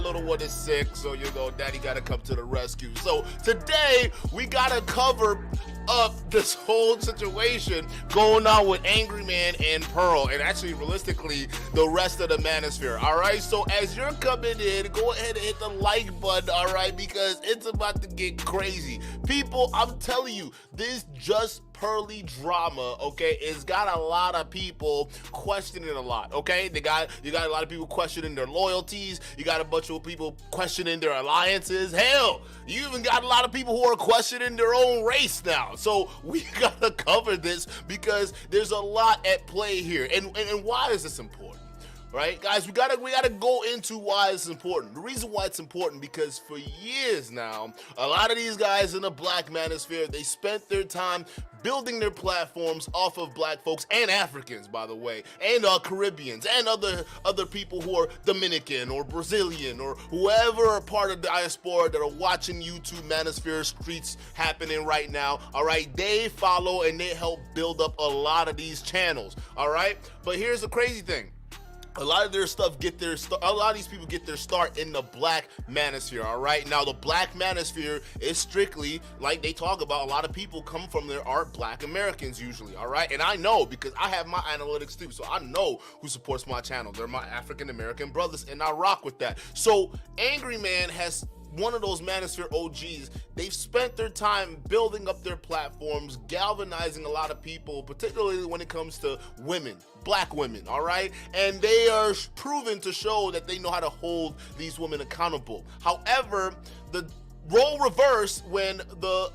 little one is sick, so daddy gotta come to the rescue. So today we gotta cover up this whole situation going on with Angry Man and Pearl, and actually realistically the rest of the manosphere. All right, so as you're coming in, go ahead and hit the like button, all right, because it's about to get crazy. People, I'm telling you, this just Pearly drama, okay, it's got a lot of people questioning a lot, okay? You got a lot of people questioning their loyalties. You got a bunch of people questioning their alliances. Hell, you even got a lot of people who are questioning their own race now. So we gotta cover this because there's a lot at play here. And why is this important? Right, guys, we gotta go into why it's important. The reason why it's important, because for years now, a lot of these guys in the black manosphere, they spent their time building their platforms off of black folks and Africans, by the way, and Caribbeans and other people who are Dominican or Brazilian or whoever are part of the diaspora that are watching YouTube manosphere streets happening right now. All right, they follow and they help build up a lot of these channels. All right, but here's the crazy thing. A lot of their stuff a lot of these people get their start in the black manosphere, all right? Now, the black manosphere is strictly, like they talk about, a lot of people come from there are black Americans usually, all right? And I know because I have my analytics too, so I know who supports my channel. They're my African American brothers, and I rock with that. So, Angry Man has one of those manosphere OGs. They've spent their time building up their platforms, galvanizing a lot of people, particularly when it comes to women, black women, all right? And they are proven to show that they know how to hold these women accountable. However, the role reversed when the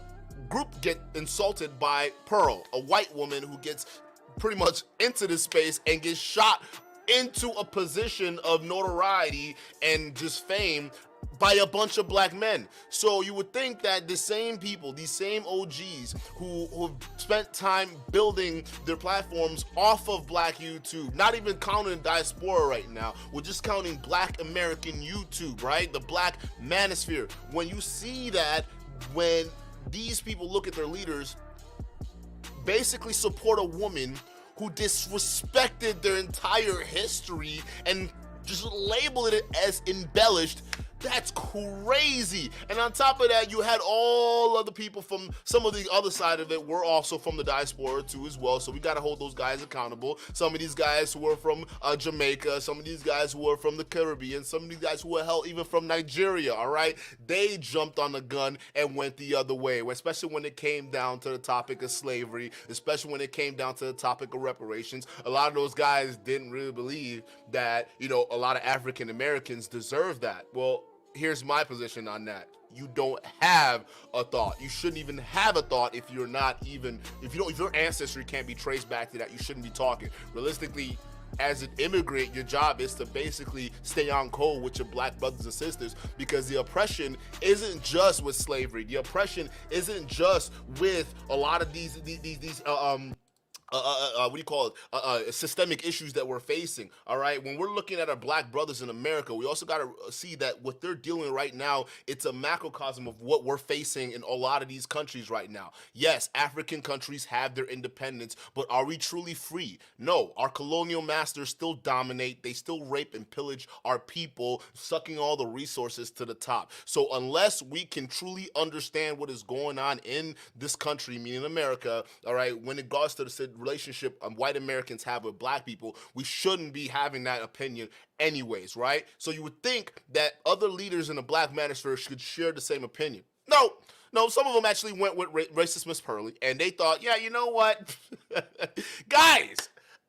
group get insulted by Pearl, a white woman who gets pretty much into this space and gets shot into a position of notoriety and just fame by a bunch of black men. So you would think that the same people, these same OGs who've spent time building their platforms off of black YouTube, not even counting diaspora right now, we're just counting black American YouTube, right? The black manosphere. When you see that, when these people look at their leaders, basically support a woman who disrespected their entire history and just labeled it as embellished, that's crazy. And on top of that, you had all other people from some of the other side of it were also from the diaspora too as well. So we got to hold those guys accountable. Some of these guys who are from Jamaica, some of these guys who are from the Caribbean, some of these guys who are hell even from Nigeria, all right? They jumped on the gun and went the other way, especially when it came down to the topic of slavery, especially when it came down to the topic of reparations. A lot of those guys didn't really believe that, a lot of African Americans deserve that. Well, here's my position on that. You don't have a thought. You shouldn't even have a thought if your ancestry can't be traced back to that. You shouldn't be talking. Realistically, as an immigrant, your job is to basically stay on code with your black brothers and sisters, because the oppression isn't just with slavery. The oppression isn't just with a lot of these systemic issues that we're facing, all right? When we're looking at our black brothers in America, we also got to see that what they're dealing with right now, it's a macrocosm of what we're facing in a lot of these countries right now. Yes, African countries have their independence, but are we truly free? No, our colonial masters still dominate. They still rape and pillage our people, sucking all the resources to the top. So unless we can truly understand what is going on in this country, meaning America, all right, when it goes to the relationship white Americans have with black people, we shouldn't be having that opinion anyways, right? So you would think that other leaders in the black manosphere should share the same opinion. No, some of them actually went with racist Miss Pearly, and they thought, yeah, you know what? Guys,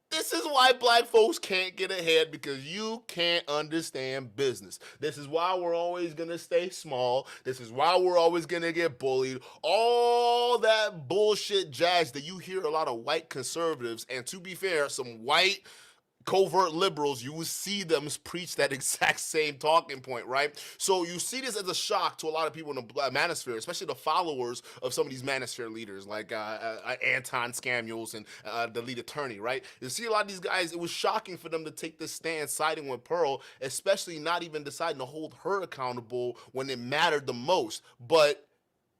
this is why black folks can't get ahead, because you can't understand business. This is why we're always going to stay small. This is why we're always going to get bullied. All that bullshit jazz that you hear a lot of white conservatives, and to be fair, some white covert liberals, you will see them preach that exact same talking point, right? So you see this as a shock to a lot of people in the manosphere, especially the followers of some of these manosphere leaders like Anton Scamuels and the lead attorney, right? You see a lot of these guys, it was shocking for them to take this stand siding with Pearl, especially not even deciding to hold her accountable when it mattered the most. But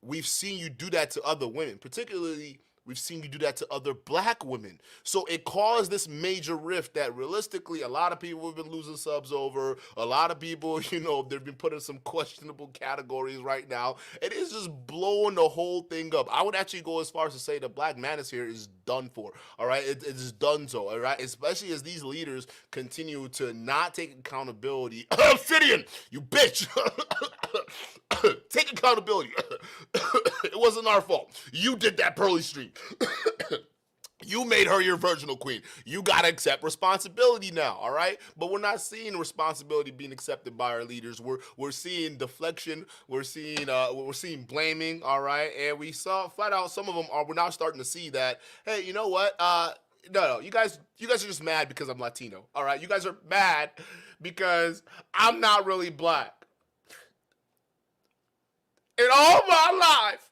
we've seen you do that to other women, particularly We've seen you do that to other black women. So it caused this major rift that realistically a lot of people have been losing subs over. A lot of people, they've been put in some questionable categories right now. It is just blowing the whole thing up. I would actually go as far as to say the Black Manosphere is done for. All right, it's done so. All right, especially as these leaders continue to not take accountability. Obsidian, you bitch. Take accountability. It wasn't our fault. You did that Pearly Street. You made her your virginal queen. You gotta accept responsibility now, all right? But we're not seeing responsibility being accepted by our leaders. We're seeing deflection. We're seeing blaming, all right? And we saw flat out some of them are. We're now starting to see that. Hey, you know what? No, you guys are just mad because I'm Latino, all right? You guys are mad because I'm not really black. In all my life,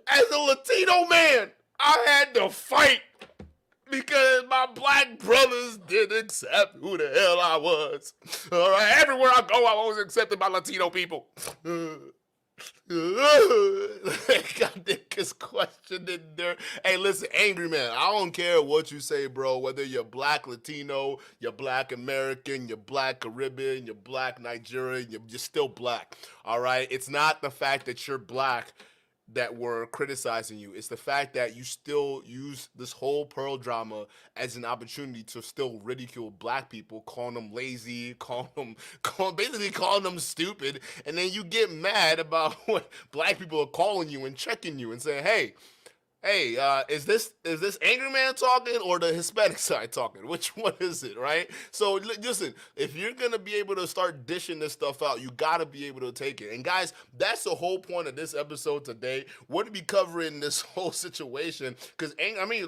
as a Latino man, I had to fight because my black brothers didn't accept who the hell I was. All right, everywhere I go, I'm always accepted by Latino people. Got this question in there. Hey, listen, angry man, I don't care what you say, bro. Whether you're black Latino, you're black American, you're black Caribbean, you're black Nigerian, you're still black. All right, it's not the fact that you're black that were criticizing you. It's the fact that you still use this whole Pearl drama as an opportunity to still ridicule black people, calling them lazy, basically calling them stupid, and then you get mad about what black people are calling you and checking you and saying, hey, is this angry man talking or the Hispanic side talking? Which one is it, right? So listen, if you're gonna be able to start dishing this stuff out, you gotta be able to take it. And guys, that's the whole point of this episode today. We're gonna be covering this whole situation because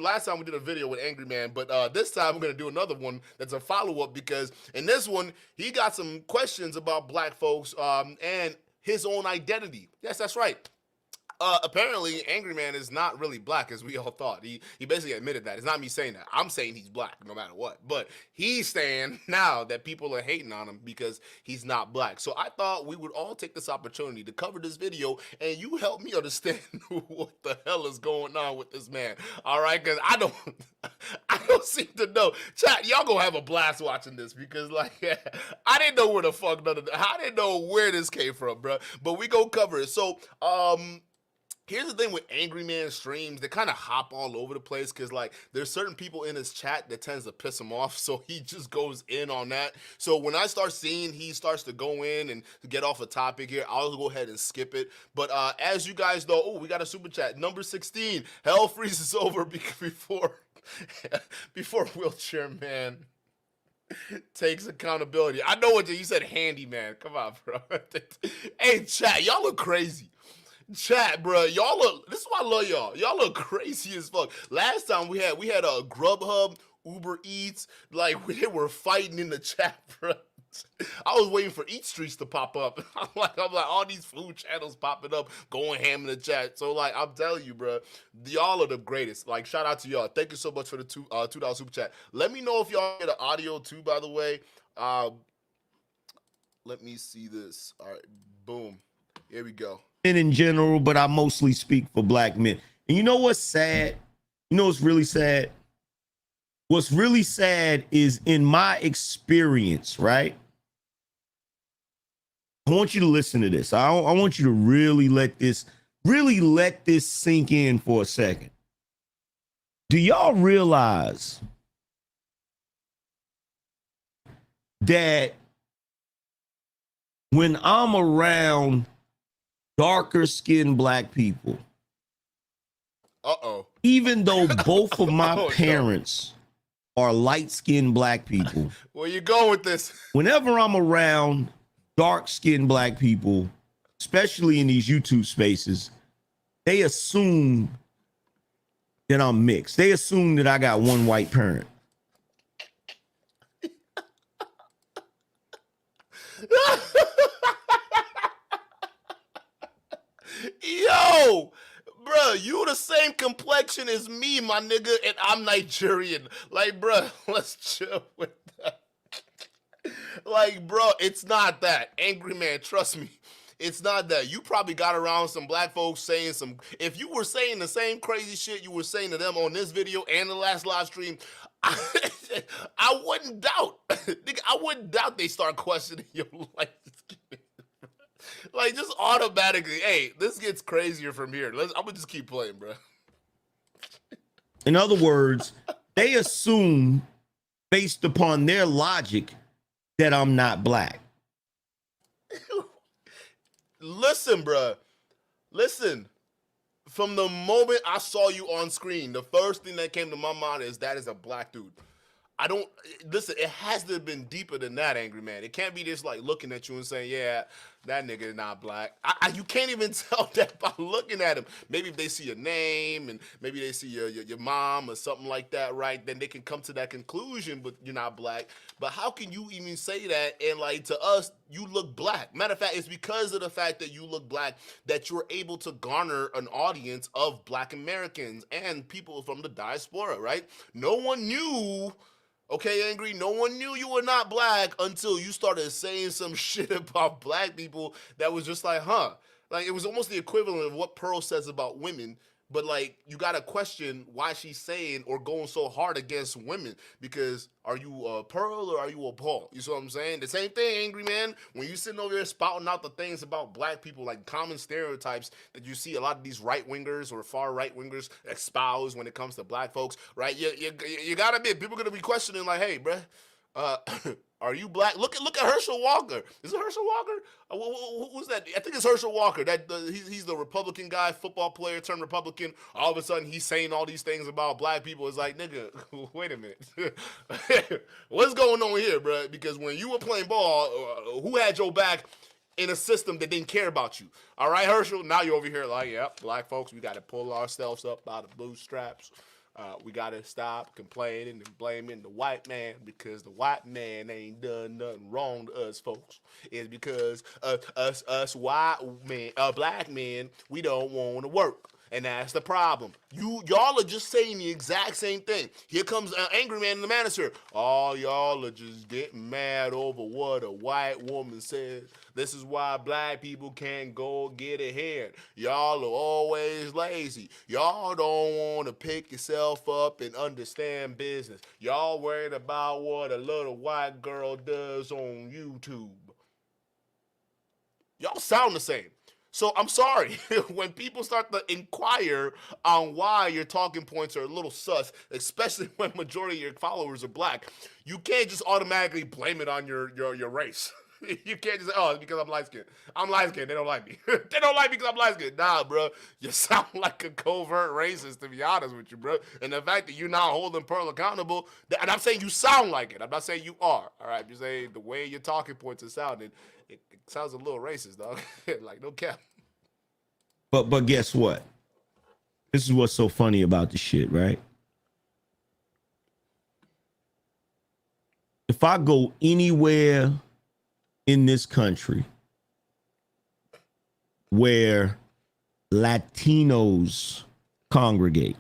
last time we did a video with Angry Man, but this time we're gonna do another one that's a follow-up because in this one he got some questions about black folks and his own identity. Yes, that's right. Apparently, Angry Man is not really black as we all thought. He basically admitted that. It's not me saying that. I'm saying he's black no matter what. But he's saying now that people are hating on him because he's not black. So I thought we would all take this opportunity to cover this video and you help me understand what the hell is going on with this man. All right? Because I don't seem to know. Chat, y'all gonna have a blast watching this because I didn't know where the fuck I didn't know where this came from, bro. But we go cover it. So, here's the thing with Angry Man streams, they kind of hop all over the place because there's certain people in his chat that tends to piss him off, so he just goes in on that. So when I start seeing he starts to go in and get off a topic here, I'll go ahead and skip it. But as you guys know, we got a super chat, number 16, hell freezes over before Wheelchair Man takes accountability. I know what you said, handyman. Come on, bro. Hey, chat, y'all look crazy. Chat, bro, y'all look. This is why I love y'all. Y'all look crazy as fuck. Last time we had a Grubhub, Uber Eats, they were fighting in the chat, bro. I was waiting for Eat Streets to pop up. I'm like all these food channels popping up, going ham in the chat. So I'm telling you, bro, y'all are the greatest. Shout out to y'all. Thank you so much for the $2 super chat. Let me know if y'all get an audio too, by the way. Let me see this. All right, boom. Here we go. In general, but I mostly speak for black men. And you know what's sad? You know what's really sad? What's really sad is in my experience, right? I want you to listen to this. I want you to really let this sink in for a second. Do y'all realize that when I'm around darker skinned black people, even though both of my parents are light skinned black people, where you go with this? Whenever I'm around dark skinned black people, especially in these YouTube spaces, they assume that I'm mixed. They assume that I got one white parent. Yo, bro, you the same complexion as me, my nigga, and I'm Nigerian. Bro, let's chill with that. Bro, it's not that. Angry Man, trust me. It's not that. You probably got around some black folks saying some. If you were saying the same crazy shit you were saying to them on this video and the last live stream, I wouldn't doubt. Nigga, I wouldn't doubt they start questioning your life. Like, just automatically, hey, this gets crazier from here. I'm gonna just keep playing, bro. In other words, they assume, based upon their logic, that I'm not black. Listen, bro. Listen. From the moment I saw you on screen, the first thing that came to my mind is that is a black dude. I don't listen. It has to have been deeper than that, angry man. It can't be just like looking at you and saying, "Yeah, that nigga is not black." You can't even tell that by looking at him. Maybe if they see your name and maybe they see your mom or something like that, right? Then they can come to that conclusion. But you're not black. But how can you even say that? And like to us, you look black. Matter of fact, it's because of the fact that you look black that you're able to garner an audience of Black Americans and people from the diaspora, right? No one knew. Okay, Angry, no one knew you were not black until you started saying some shit about black people that was just like, huh? Like, it was almost the equivalent of what Pearl says about women, but like, you gotta question why she's saying or going so hard against women, because are you a Pearl or are you a Paul? You see what I'm saying? The same thing, Angry Man, when you sitting over there spouting out the things about black people, like common stereotypes that you see a lot of these right-wingers or far right-wingers espouse when it comes to black folks, right? You gotta admit, people are gonna be questioning like, hey, bruh, are you black? Look at Herschel Walker. Is it Herschel Walker? Who's that? I think it's Herschel Walker. He's the Republican guy, football player turned Republican. All of a sudden, he's saying all these things about black people. It's like, nigga, wait a minute. What's going on here, bro? Because when you were playing ball, who had your back in a system that didn't care about you? All right, Herschel. Now you're over here like, yep, black folks, we got to pull ourselves up by the bootstraps. We gotta stop complaining and blaming the white man, because the white man ain't done nothing wrong to us folks. It's because us white men, black men, we don't want to work. And that's the problem. Y'all are just saying the exact same thing. Here comes an angry man in the manosphere. All y'all are just getting mad over what a white woman says. This is why black people can't go get ahead. Y'all are always lazy. Y'all don't want to pick yourself up and understand business. Y'all worried about what a little white girl does on YouTube. Y'all sound the same. So I'm sorry, when people start to inquire on why your talking points are a little sus, especially when majority of your followers are black, you can't just automatically blame it on your race. You can't just say, oh, it's because I'm light skinned. I'm light skinned. They don't like me. They don't like me because I'm light skinned. Nah, bro. You sound like a covert racist, to be honest with you, bro. And the fact that you're not holding Pearl accountable, and I'm saying you sound like it. I'm not saying you are. All right. I'm just saying the way your talking points are sounding, it sounds a little racist, dog. Like, no cap. But guess what? This is what's so funny about the shit, right? If I go anywhere in this country where Latinos congregate,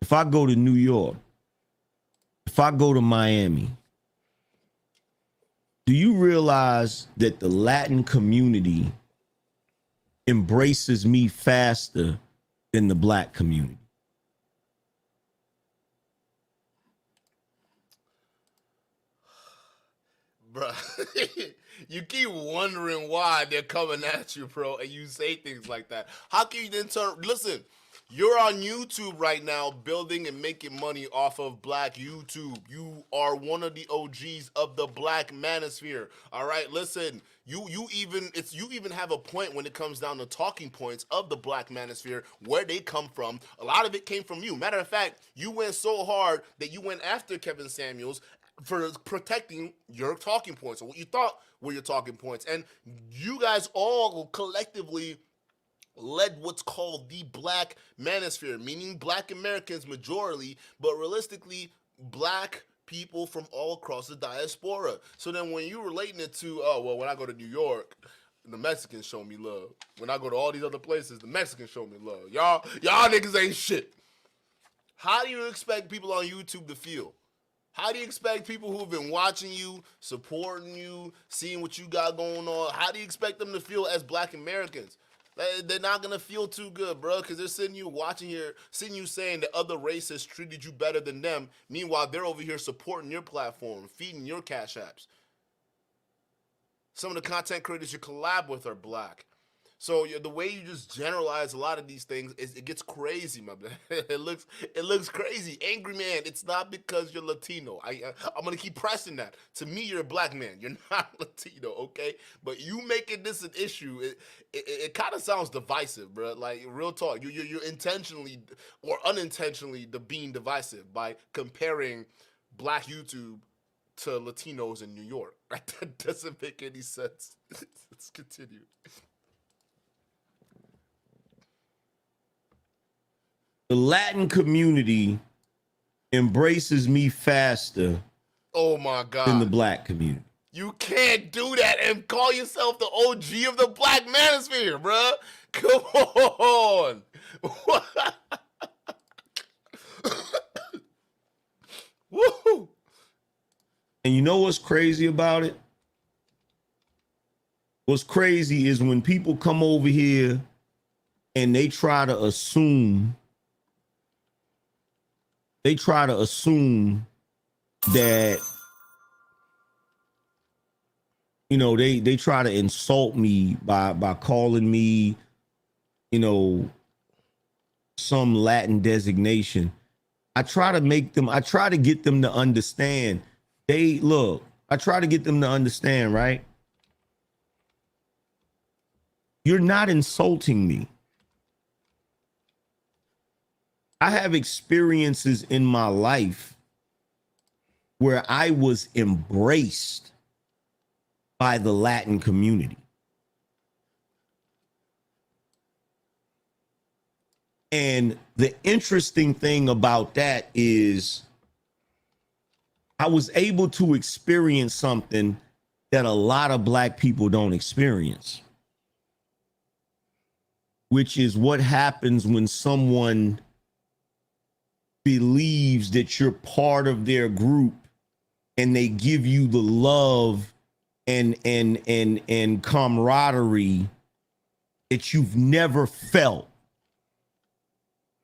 if I go to New York, if I go to Miami, do you realize that the Latin community embraces me faster than the black community? Bruh, you keep wondering why they're coming at you, bro, and you say things like that. How can you then turn? Listen, you're on YouTube right now building and making money off of black YouTube. You are one of the OGs of the black manosphere. All right, listen, you even have a point when it comes down to talking points of the black manosphere, where they come from. A lot of it came from you. Matter of fact, you went so hard that you went after Kevin Samuels for protecting your talking points, or what you thought were your talking points. And you guys all collectively led what's called the black manosphere, meaning black Americans majorly, but realistically black people from all across the diaspora. So then when you relating it to, oh, well, when I go to New York, the Mexicans show me love. When I go to all these other places, the Mexicans show me love. Y'all niggas ain't shit. How do you expect people on YouTube to feel? How do you expect people who have been watching you, supporting you, seeing what you got going on, how do you expect them to feel as Black Americans? They're not gonna feel too good, bro, because they're sitting you watching here, sitting you saying that other races treated you better than them. Meanwhile, they're over here supporting your platform, feeding your cash apps. Some of the content creators you collab with are Black. So the way you just generalize a lot of these things is it gets crazy, my man. it looks crazy. Angry man, it's not because you're Latino. I'm gonna keep pressing that. To me, you're a Black man. You're not Latino, okay? But you making this an issue, it kind of sounds divisive, bro. Like real talk, you're intentionally or unintentionally being divisive by comparing Black YouTube to Latinos in New York. That doesn't make any sense. Let's continue. The Latin community embraces me faster Oh my God. than the Black community. You can't do that and call yourself the OG of the Black manosphere, bruh. Come on. Woo. And you know what's crazy about it? What's crazy is when people come over here and they try to assume that, you know, they try to insult me by calling me, you know, some Latin designation. I try to get them to understand. I try to get them to understand, right? You're not insulting me. I have experiences in my life where I was embraced by the Latin community. And the interesting thing about that is I was able to experience something that a lot of Black people don't experience, which is what happens when someone believes that you're part of their group and they give you the love and camaraderie that you've never felt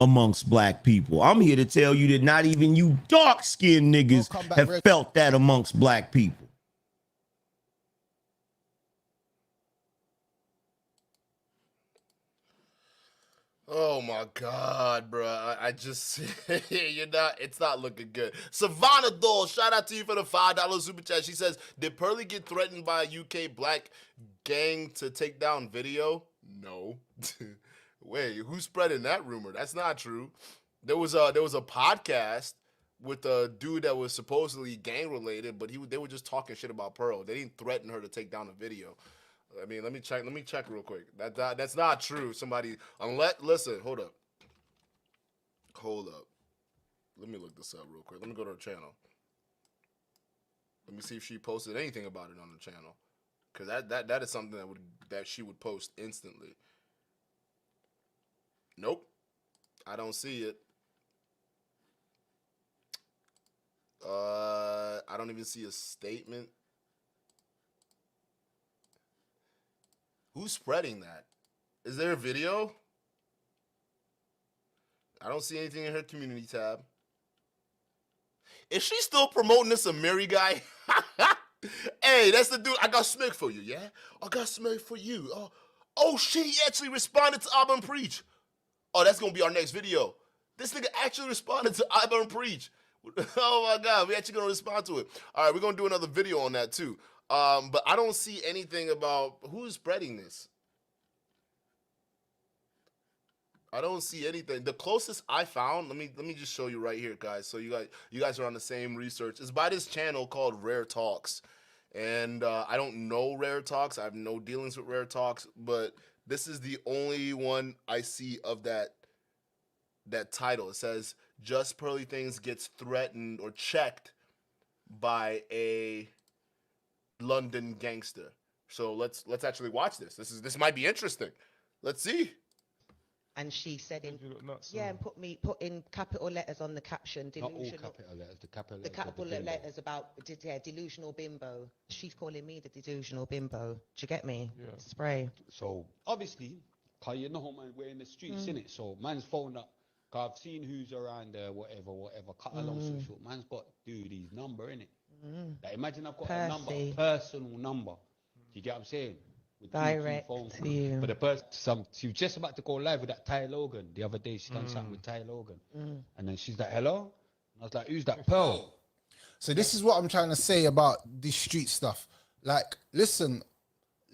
amongst Black people. I'm here to tell you that not even you dark-skinned niggas have felt that amongst Black people. Oh my God, bro. I just, it's not looking good. Savannah Doll, shout out to you for the $5 super chat. She says, did Pearly get threatened by a UK Black gang to take down video? No. Wait, who's spreading that rumor? That's not true. There was a podcast with a dude that was supposedly gang related, but they were just talking shit about Pearl. They didn't threaten her to take down a video. I mean, let me check real quick. That's not true. Somebody, listen, hold up. Let me look this up real quick. Let me go to her channel. Let me see if she posted anything about it on the channel, because that is something that she would post instantly. Nope, I don't see it. I don't even see a statement. Who's spreading that? Is there a video? I don't see anything in her community tab. Is she still promoting this Amiri guy? Hey, that's the dude. I got smack for you, yeah? I got smack for you. Oh shit, he actually responded to Auburn Preach. Oh, that's gonna be our next video. This nigga actually responded to Auburn Preach. Oh my God, we actually gonna respond to it. All right, we're gonna do another video on that too. But I don't see anything about who's spreading this. I don't see anything. The closest I found, let me just show you right here, guys. So you guys are on the same research. It's by this channel called Rare Talks, and I don't know Rare Talks. I have no dealings with Rare Talks, but this is the only one I see of that title. It says Just Pearly Things gets threatened or checked by a London gangster. So let's actually watch this. This might be interesting. Let's see. and she said in You look nuts, and put in capital letters on the caption, Not all delusional. capital letters. The capital The letters. capital letters about delusional bimbo. She's calling me the delusional bimbo. Do you get me? Yeah. Spray. So obviously, cause you know, man, we're in the streets, innit? So man's phoned up. Cause I've seen who's around there, whatever. Cut a long story short, man's got dude's number, innit? Like, imagine I've got a number, Percy. personal number. Do you get what I'm saying? With Direct phone to you. For the person, she was just about to go live with that Ty Logan the other day. She done something with Ty Logan, and then she's like, "Hello," and I was like, "Who's that Pearl?" So this is what I'm trying to say about this street stuff. Like, listen,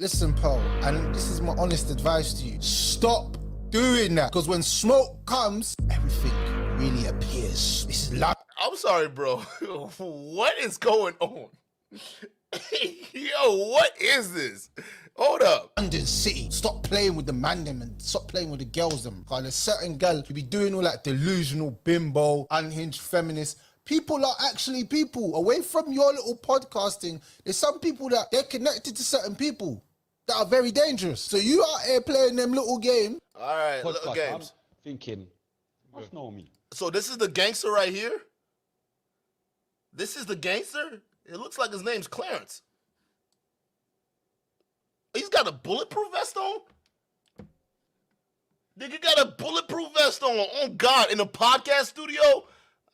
Pearl, and this is my honest advice to you. Stop doing that. Because when smoke comes, everything really appears. This is like I'm sorry, bro. What is going on? Yo, what is this? Hold up. London City. Stop playing with the man them and stop playing with the girls them. Because there's certain girl who be doing all that delusional bimbo, unhinged feminist. People are actually people. Away from your little podcasting, there's some people that they're connected to certain people that are very dangerous. So you out here playing them little games. All right, little Podcast, games. I'm thinking, must know me. So this is the gangster right here? This is the gangster? It looks like his name's Clarence. He's got a bulletproof vest on? Nigga got a bulletproof vest on. Oh, God, in a podcast studio?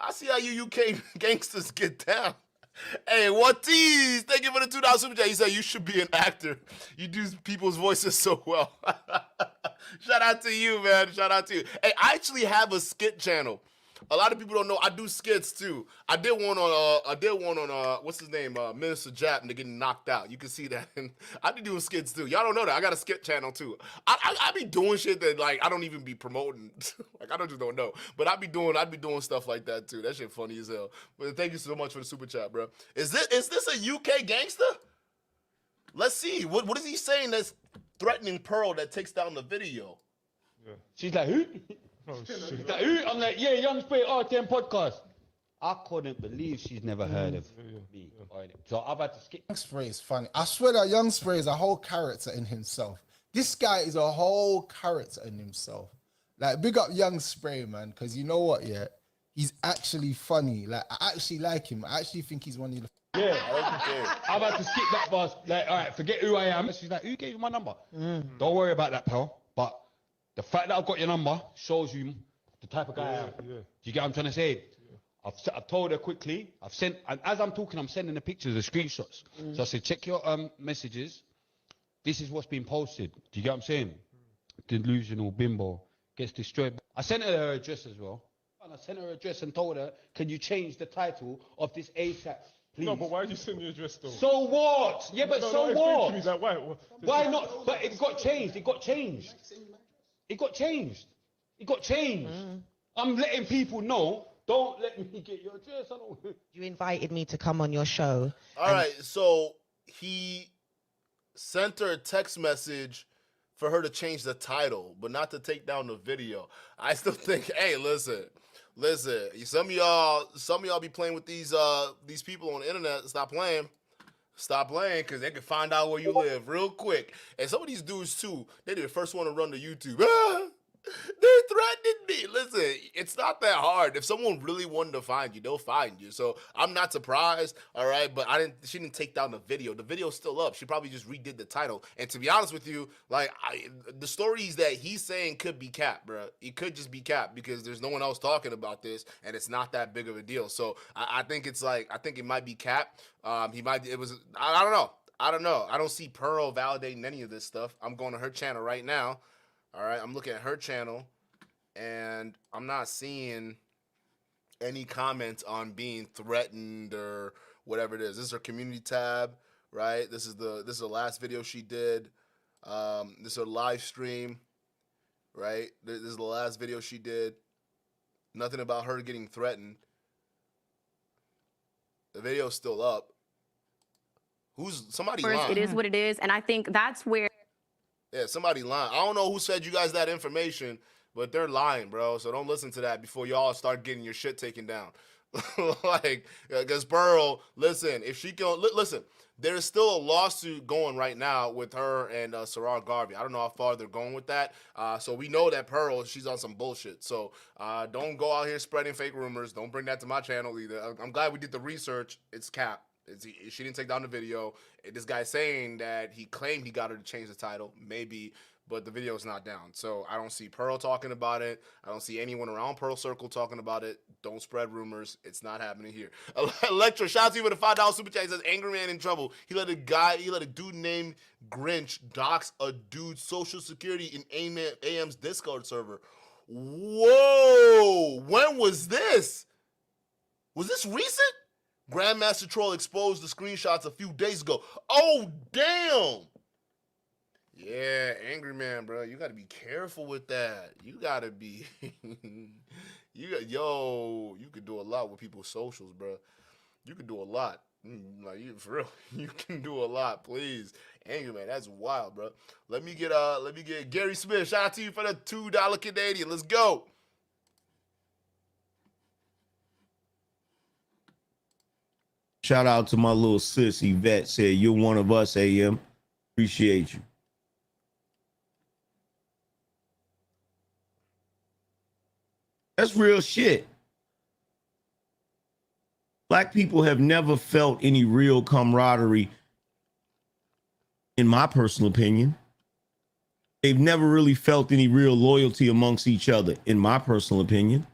I see how you UK gangsters get down. Hey, what tease? Thank you for the $2 super chat. He said you should be an actor. You do people's voices so well. Shout out to you, man. Shout out to you. Hey, I actually have a skit channel. A lot of people don't know I do skits too. I did one on what's his name? Minister Jap, and they're getting knocked out. You can see that. And I be doing skits too. Y'all don't know that. I got a skit channel too. I be doing shit that like I don't even be promoting. Like I don't know. But I be doing stuff like that too. That shit funny as hell. But thank you so much for the super chat, bro. Is this a UK gangster? Let's see. What is he saying that's threatening Pearl that takes down the video? Yeah. She's like, who? Oh, shit. She's like, who? I'm like, yeah, Young Spray RTM podcast. I couldn't believe she's never heard of me. So I've had to skip. Young Spray is funny. I swear that Young Spray is a whole character in himself. This guy is a whole character in himself. Like, big up Young Spray, man, because you know what, yeah? He's actually funny. Like, I actually like him. I actually think he's one of the... Yeah, I've had to skip that bus. Like, all right, forget who I am. She's like, who gave you my number? Don't worry about that, pal. But the fact that I've got your number shows you the type of guy I am. Yeah. Do you get what I'm trying to say? I've told her quickly. I've sent, and as I'm talking, I'm sending the pictures, the screenshots. So I said, check your messages. This is what's been posted. Do you get what I'm saying? Delusional bimbo gets destroyed. I sent her address as well. And I sent her address and told her, can you change the title of this ASAP, please? No, but why did you send me your address though? So what? Yeah, but so explain what? to me, like, why? Why not? But it got changed. It got changed. It got changed. It got changed. I'm letting people know. Don't let me get your address. I don't. You invited me to come on your show. All right, so he sent her a text message for her to change the title, but not to take down the video. I still think, hey, listen. Some of y'all be playing with these people on the internet. Stop playing, because they can find out where you live real quick. And some of these dudes too, they the first one to run to YouTube. They're threatening me. Listen, it's not that hard. If someone really wanted to find you, they'll find you. So I'm not surprised, all right? But she didn't take down the video. The video's still up. She probably just redid the title. And to be honest with you, like the stories that he's saying could be capped, bro. It could just be capped because there's no one else talking about this, and it's not that big of a deal. So I think it might be capped. I don't know. I don't see Pearl validating any of this stuff. I'm going to her channel right now. All right, I'm looking at her channel, and I'm not seeing any comments on being threatened or whatever it is. This is her community tab, right? This is the last video she did. This is her live stream, right? This is the last video she did. Nothing about her getting threatened. The video's still up. Somebody lying? It is what it is, and I think that's where. Yeah, somebody lying. I don't know who said you guys that information, but they're lying, bro. So don't listen to that before y'all start getting your shit taken down. Like, because Pearl, listen, if she can, listen, there's still a lawsuit going right now with her and Sarah Garvey. I don't know how far they're going with that. So we know that Pearl, she's on some bullshit. So don't go out here spreading fake rumors. Don't bring that to my channel either. I'm glad we did the research. It's cap. She didn't take down the video. This guy's saying that he claimed he got her to change the title. Maybe. But the video is not down. So I don't see Pearl talking about it. I don't see anyone around Pearl Circle talking about it. Don't spread rumors. It's not happening here. Electra, shout out to you for the $5 super chat. He says, angry man in trouble. He let a dude named Grinch dox a dude's social security in AM's Discord server. Whoa! When was this? Was this recent? Grandmaster Troll exposed the screenshots a few days ago. Oh, damn! Yeah, angry man, bro. You gotta be careful with that. You gotta be, you could do a lot with people's socials, bro. You could do a lot. Like for real, you can do a lot. Please, angry man, that's wild, bro. Let me get Gary Smith. Shout out to you for the $2 Canadian. Let's go. Shout out to my little sis Yvette. Said you're one of us, AM. Appreciate you. That's real shit. Black people have never felt any real camaraderie, in my personal opinion. They've never really felt any real loyalty amongst each other, in my personal opinion.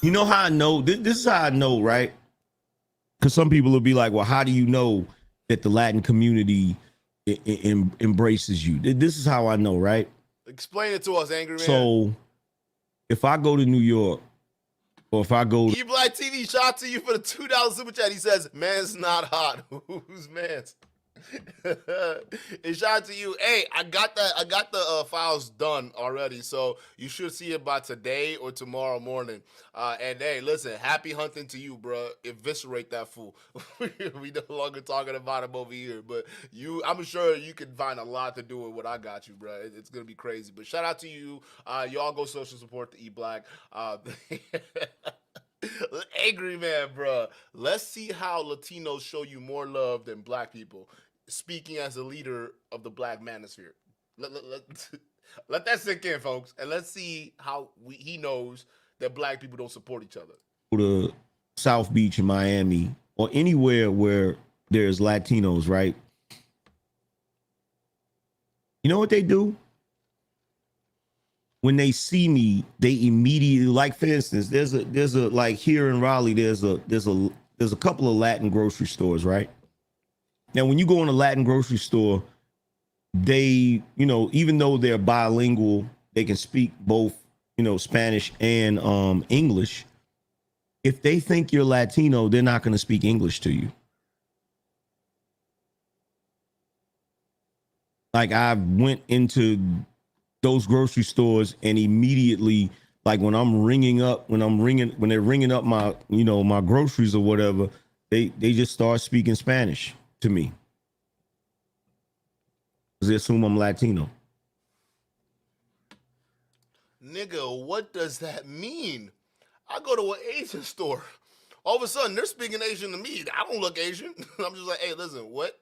You know how I know? This is how I know, right? Because some people will be like, well, how do you know that the Latin community embraces you? This is how I know, right? Explain it to us, angry man. So if I go to New York, or if I go to E-Black TV, shout out to you for the $2 super chat. He says, man's not hot. Who's man's? And shout out to you. Hey, I got the files done already, so you should see it by today or tomorrow morning. And hey, listen, happy hunting to you, bro. Eviscerate that fool. We no longer talking about him over here, but I'm sure you can find a lot to do with what I got you, bro. It's gonna be crazy. But shout out to you. Y'all go social support the E-Black. Angry man, bro. Let's see how Latinos show you more love than black people. Speaking as a leader of the black manosphere. Let that sink in, folks. And let's see how he knows that black people don't support each other. to South Beach in Miami or anywhere where there's Latinos, right? You know what they do? When they see me, they immediately, like for instance, there's a like here in Raleigh, there's a couple of Latin grocery stores, right? Now, when you go in a Latin grocery store, they, you know, even though they're bilingual, they can speak both, you know, Spanish and English. If they think you're Latino, they're not going to speak English to you. Like I went into those grocery stores and immediately, like when they're ringing up my, you know, my groceries or whatever, they just start speaking Spanish to me. Because they assume I'm Latino. Nigga, what does that mean? I go to an Asian store. All of a sudden, they're speaking Asian to me. I don't look Asian. I'm just like, hey, listen, what?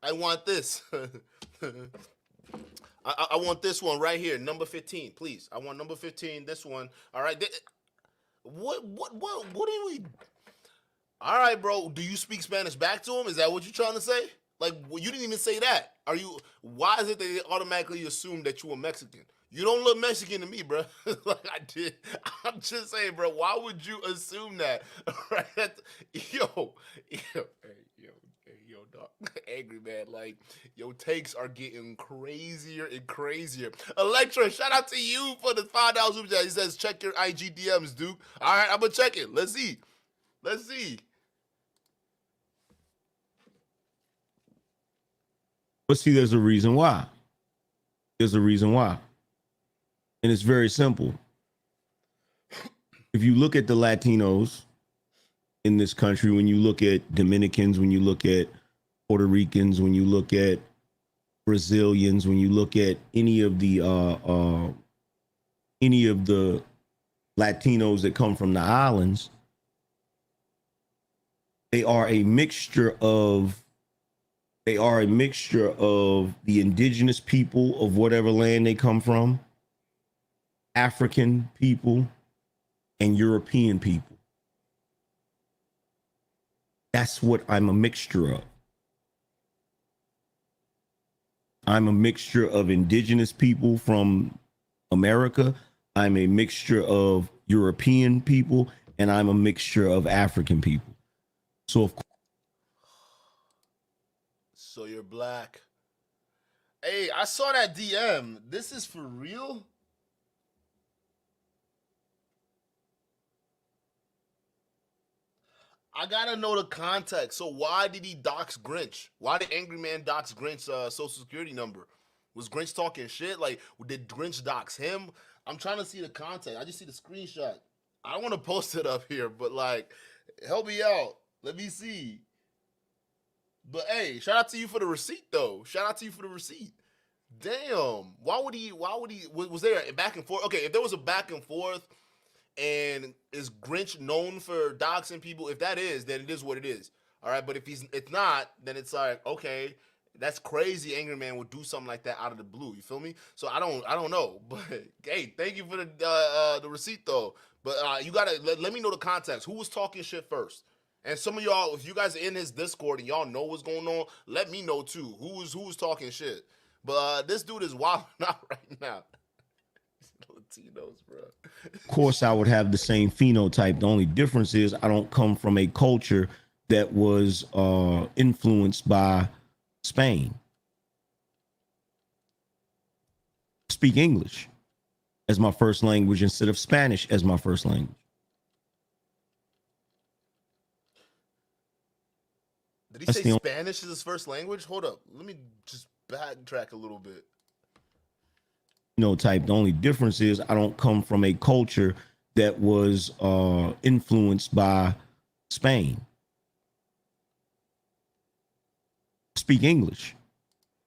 I want this. I want this one right here, number 15, please. I want number 15, this one. All right. What do we... All right, bro. Do you speak Spanish back to him? Is that what you're trying to say? Like, well, you didn't even say that. Why is it that they automatically assume that you a Mexican? You don't look Mexican to me, bro. Like I did. I'm just saying, bro. Why would you assume that? Right? Yo, dog. Angry man. Like, your takes are getting crazier and crazier. Electra, shout out to you for the $5 super chat. He says, check your IG DMs, Duke. All right, I'm gonna check it. Let's see. But see, there's a reason why. And it's very simple. If you look at the Latinos in this country, when you look at Dominicans, when you look at Puerto Ricans, when you look at Brazilians, when you look at any of the Latinos that come from the islands, they are a mixture of the indigenous people of whatever land they come from, African people, and European people. That's what I'm a mixture of. I'm a mixture of indigenous people from America. I'm a mixture of European people, and I'm a mixture of African people. So of course, So you're black. Hey, I saw that DM. This is for real? I gotta know the context. So why did he dox Grinch? Why did Angry Man dox Grinch's social security number? Was Grinch talking shit? Like, did Grinch dox him? I'm trying to see the context. I just see the screenshot. I don't want to post it up here, but like, help me out. Let me see. But hey, shout out to you for the receipt though. Shout out to you for the receipt. Damn. Why would he was there a back and forth? Okay, if there was a back and forth, and is Grinch known for doxing people? If that is, then it is what it is. All right, but if it's not, then it's like, okay, that's crazy. Angry Man would do something like that out of the blue. You feel me? So I don't know. But hey, thank you for the receipt though. But you gotta let me know the context. Who was talking shit first? And some of y'all, if you guys are in his Discord and y'all know what's going on, let me know too. Who was talking shit? But this dude is wild out right now. Latinos, bro. of course, I would have the same phenotype. The only difference is I don't come from a culture that was influenced by Spain. Speak English as my first language instead of Spanish as my first language. Did he That's say the only- Spanish is his first language? Hold up. Let me just backtrack a little bit. Phenotype. The only difference is I don't come from a culture that was influenced by Spain. Speak English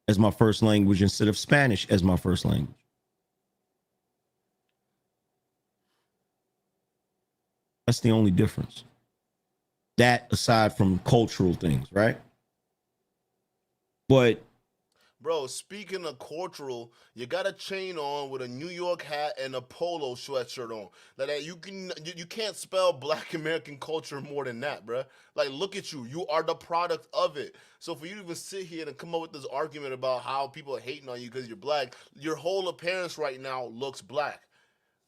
as my first language instead of Spanish as my first language. That's the only difference. That aside from cultural things, right? But Bro, speaking of cultural, you got a chain on with a New York hat and a polo sweatshirt on. Like that, you can't spell Black American culture more than that, bro. Like, look at you. You are the product of it. So for you to even sit here and come up with this argument about how people are hating on you because you're black, your whole appearance right now looks black.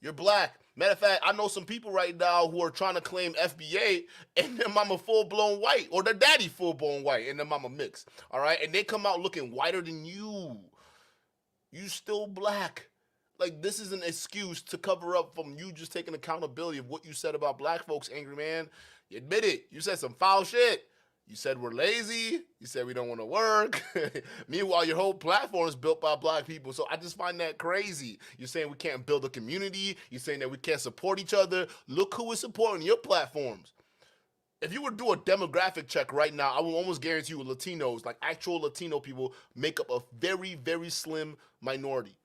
You're black. Matter of fact, I know some people right now who are trying to claim FBA and their mama full-blown white, or their daddy full-blown white and their mama mixed, all right? And they come out looking whiter than you. You still black. Like, this is an excuse to cover up from you just taking accountability of what you said about black folks, Angry Man. You admit it. You said some foul shit. You said we're lazy. You said we don't want to work. Meanwhile, your whole platform is built by black people. So I just find that crazy. You're saying we can't build a community. You're saying that we can't support each other. Look who is supporting your platforms. If you were to do a demographic check right now, I will almost guarantee you Latinos, like actual Latino people, make up a very, very slim minority.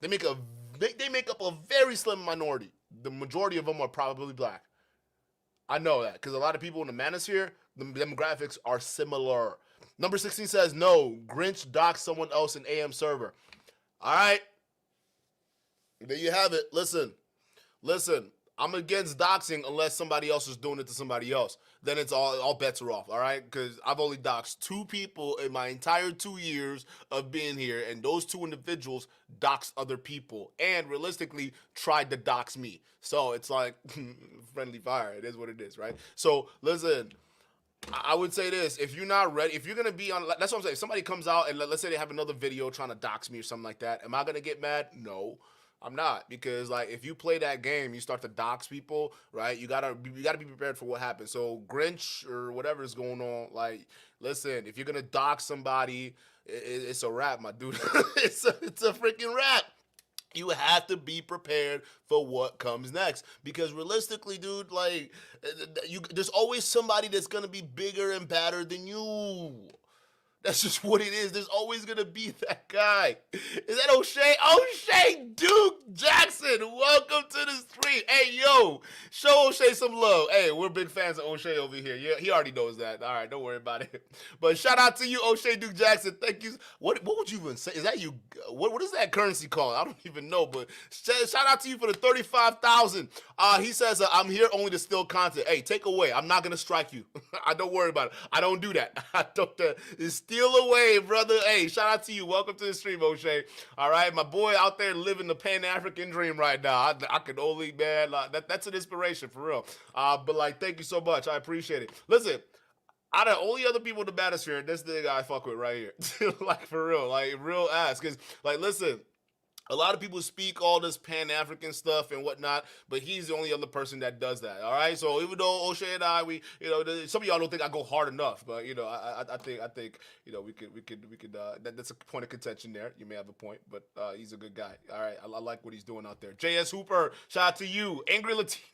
They make up a very slim minority. The majority of them are probably black. I know that because a lot of people in the manosphere, the demographics are similar. Number 16 says, no, Grinch doxed someone else in AM server. All right. There you have it. Listen. I'm against doxing unless somebody else is doing it to somebody else. Then it's all bets are off, all right? Because I've only doxed 2 people in my entire 2 years of being here, and those 2 individuals doxed other people and realistically tried to dox me. So it's like friendly fire. It is what it is, right? So listen, I would say this. If you're not ready, if you're going to be on, that's what I'm saying. If somebody comes out and let's say they have another video trying to dox me or something like that, am I going to get mad? No. I'm not, because like if you play that game, you start to dox people, right? You gotta be prepared for what happens. So Grinch or whatever is going on, like, listen, if you're gonna dox somebody, it's a wrap, my dude. it's a freaking wrap. You have to be prepared for what comes next, because realistically, dude, like, there's always somebody that's gonna be bigger and badder than you. That's just what it is. There's always gonna be that guy. Is that O'Shea? O'Shea Duke Jackson, welcome to the stream. Hey, yo, show O'Shea some love. Hey, we're big fans of O'Shea over here. Yeah, he already knows that. All right, don't worry about it. But shout out to you, O'Shea Duke Jackson. Thank you. What would you even say? Is that you? What is that currency called? I don't even know. But shout out to you for the 35,000. He says I'm here only to steal content. Hey, take away. I'm not gonna strike you. I don't worry about it. I don't do that. I don't. Steal away, brother. Hey, shout out to you. Welcome to the stream, O'Shea. All right, my boy out there living the Pan-African dream right now. I can only, man, like, that's an inspiration for real. But like, thank you so much. I appreciate it. Listen, out of all the other people in the manosphere, this the guy I fuck with right here. Like, for real, like, real ass. Because, like, listen, a lot of people speak all this Pan-African stuff and whatnot, but he's the only other person that does that. All right. So even though O'Shea and I, we, some of y'all don't think I go hard enough, but I think, we could. That's a point of contention there. You may have a point, but he's a good guy. All right. I like what he's doing out there. JS Hooper, shout out to you. Angry Latino.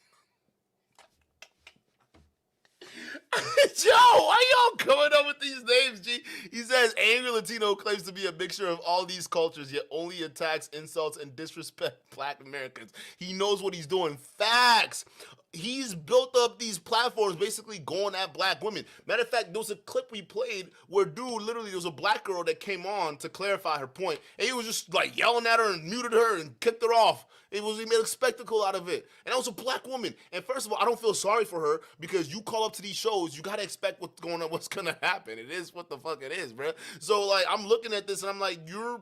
Yo, why y'all coming up with these names, G? He says, Angry Latino claims to be a mixture of all these cultures, yet only attacks, insults, and disrespect Black Americans. He knows what he's doing. Facts. He's built up these platforms basically going at Black women. Matter of fact, there was a clip we played where there was a Black girl that came on to clarify her point, and he was just like yelling at her and muted her and kicked her off. He made a spectacle out of it. And that was a Black woman. And first of all, I don't feel sorry for her, because you call up to these shows, you gotta expect what's gonna happen. It is what the fuck it is, bro. So like, I'm looking at this and I'm like, you're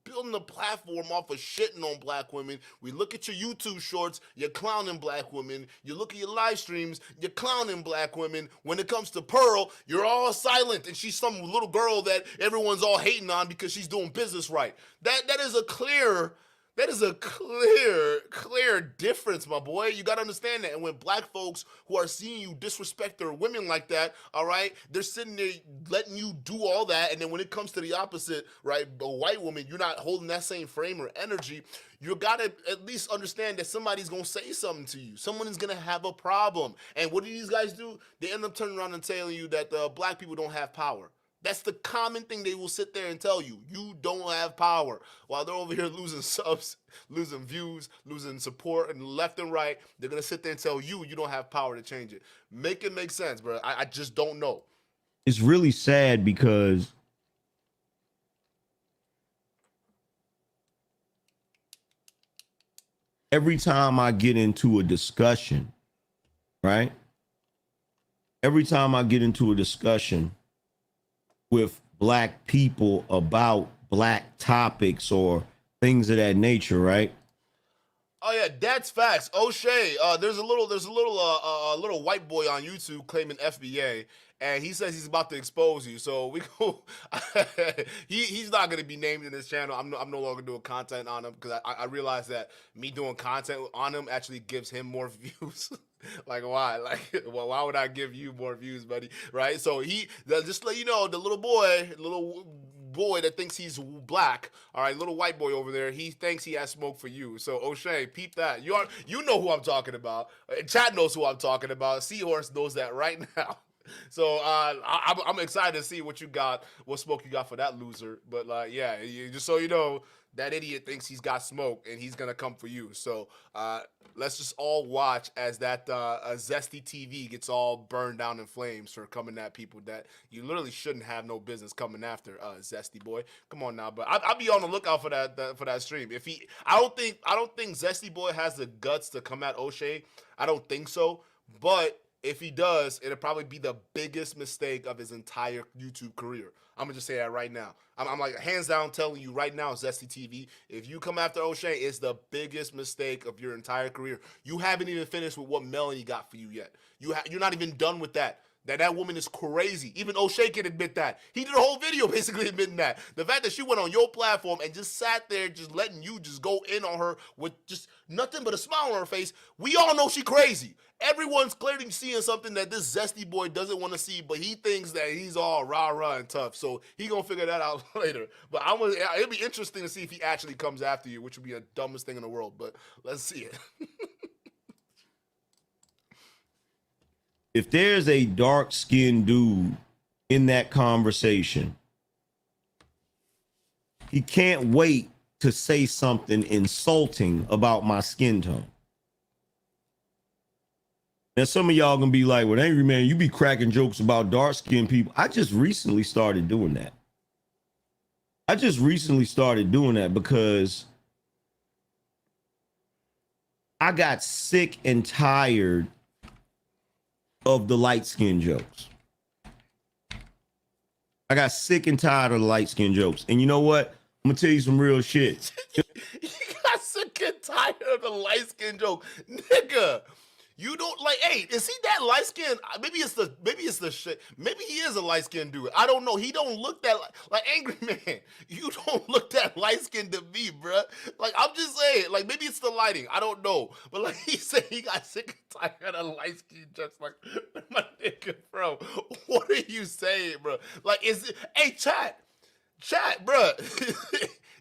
building a platform off of shitting on Black women. We look at your YouTube shorts, you're clowning Black women. You look at your live streams, you're clowning Black women. When it comes to Pearl, you're all silent, and she's some little girl that everyone's all hating on because she's doing business right. That is a clear difference, my boy. You gotta understand that. And when Black folks who are seeing you disrespect their women like that, all right, they're sitting there letting you do all that, and then when it comes to the opposite, right, a white woman, you're not holding that same frame or energy. You gotta at least understand that somebody's gonna say something to you. Someone is gonna have a problem. And what do these guys do? They end up turning around and telling you that Black people don't have power. That's the common thing they will sit there and tell you. You don't have power. While they're over here losing subs, losing views, losing support, and left and right, they're going to sit there and tell you don't have power to change it. Make it make sense, bro. I just don't know. It's really sad because every time I get into a discussion, right? Every time I get into a discussion with Black people about Black topics or things of that nature, right? Oh yeah, that's facts. O'Shea, there's a little white boy on YouTube claiming FBA, and he says he's about to expose you. So we go. He's not gonna be named in this channel. I'm no longer doing content on him, because I realize that me doing content on him actually gives him more views. Like, why? Like, well, why would I give you more views, buddy? Right? So just to let you know, the little boy that thinks he's Black, all right, little white boy over there, he thinks he has smoke for you. So O'Shea, peep that. You know who I'm talking about. Chat knows who I'm talking about. Seahorse knows that right now. So I'm excited to see what smoke you got for that loser. But yeah, just so you know, that idiot thinks he's got smoke and he's gonna come for you. So let's just all watch as that Zesty TV gets all burned down in flames for coming at people that you literally shouldn't have no business coming after. Zesty boy, come on now. But I'll be on the lookout for that stream. I don't think Zesty boy has the guts to come at O'Shea. I don't think so. But if he does, it'll probably be the biggest mistake of his entire YouTube career. I'm gonna just say that right now. I'm like hands down telling you right now, Zesty TV, if you come after O'Shea, it's the biggest mistake of your entire career. You haven't even finished with what Melanie got for you yet. You're not even done with that. That woman is crazy. Even O'Shea can admit that. He did a whole video basically admitting that. The fact that she went on your platform and just sat there just letting you just go in on her with just nothing but a smile on her face, we all know she crazy. Everyone's clearly seeing something that this Zesty boy doesn't want to see, but he thinks that he's all rah-rah and tough. So he gonna figure that out later. But it'll be interesting to see if he actually comes after you, which would be the dumbest thing in the world. But let's see it. If there's a dark-skinned dude in that conversation, he can't wait to say something insulting about my skin tone. And some of y'all gonna be like, well, Angry Man, you be cracking jokes about dark-skinned people. I just recently started doing that. Because I got sick and tired of the light-skinned jokes. I got sick and tired of the light-skinned jokes. And you know what? I'm gonna tell you some real shit. You got sick and tired of the light skin joke, nigga. You don't like. Hey, is he that light skinned? Maybe it's the shit. Maybe he is a light skinned dude. I don't know. He don't look that like Angry Man. You don't look that light skinned to me, bruh. Like I'm just saying. Like maybe it's the lighting. I don't know. But like he said, he got sick and tired of light skinned jokes. Like my nigga, bro. What are you saying, bro? Like is it? Hey, chat, bruh.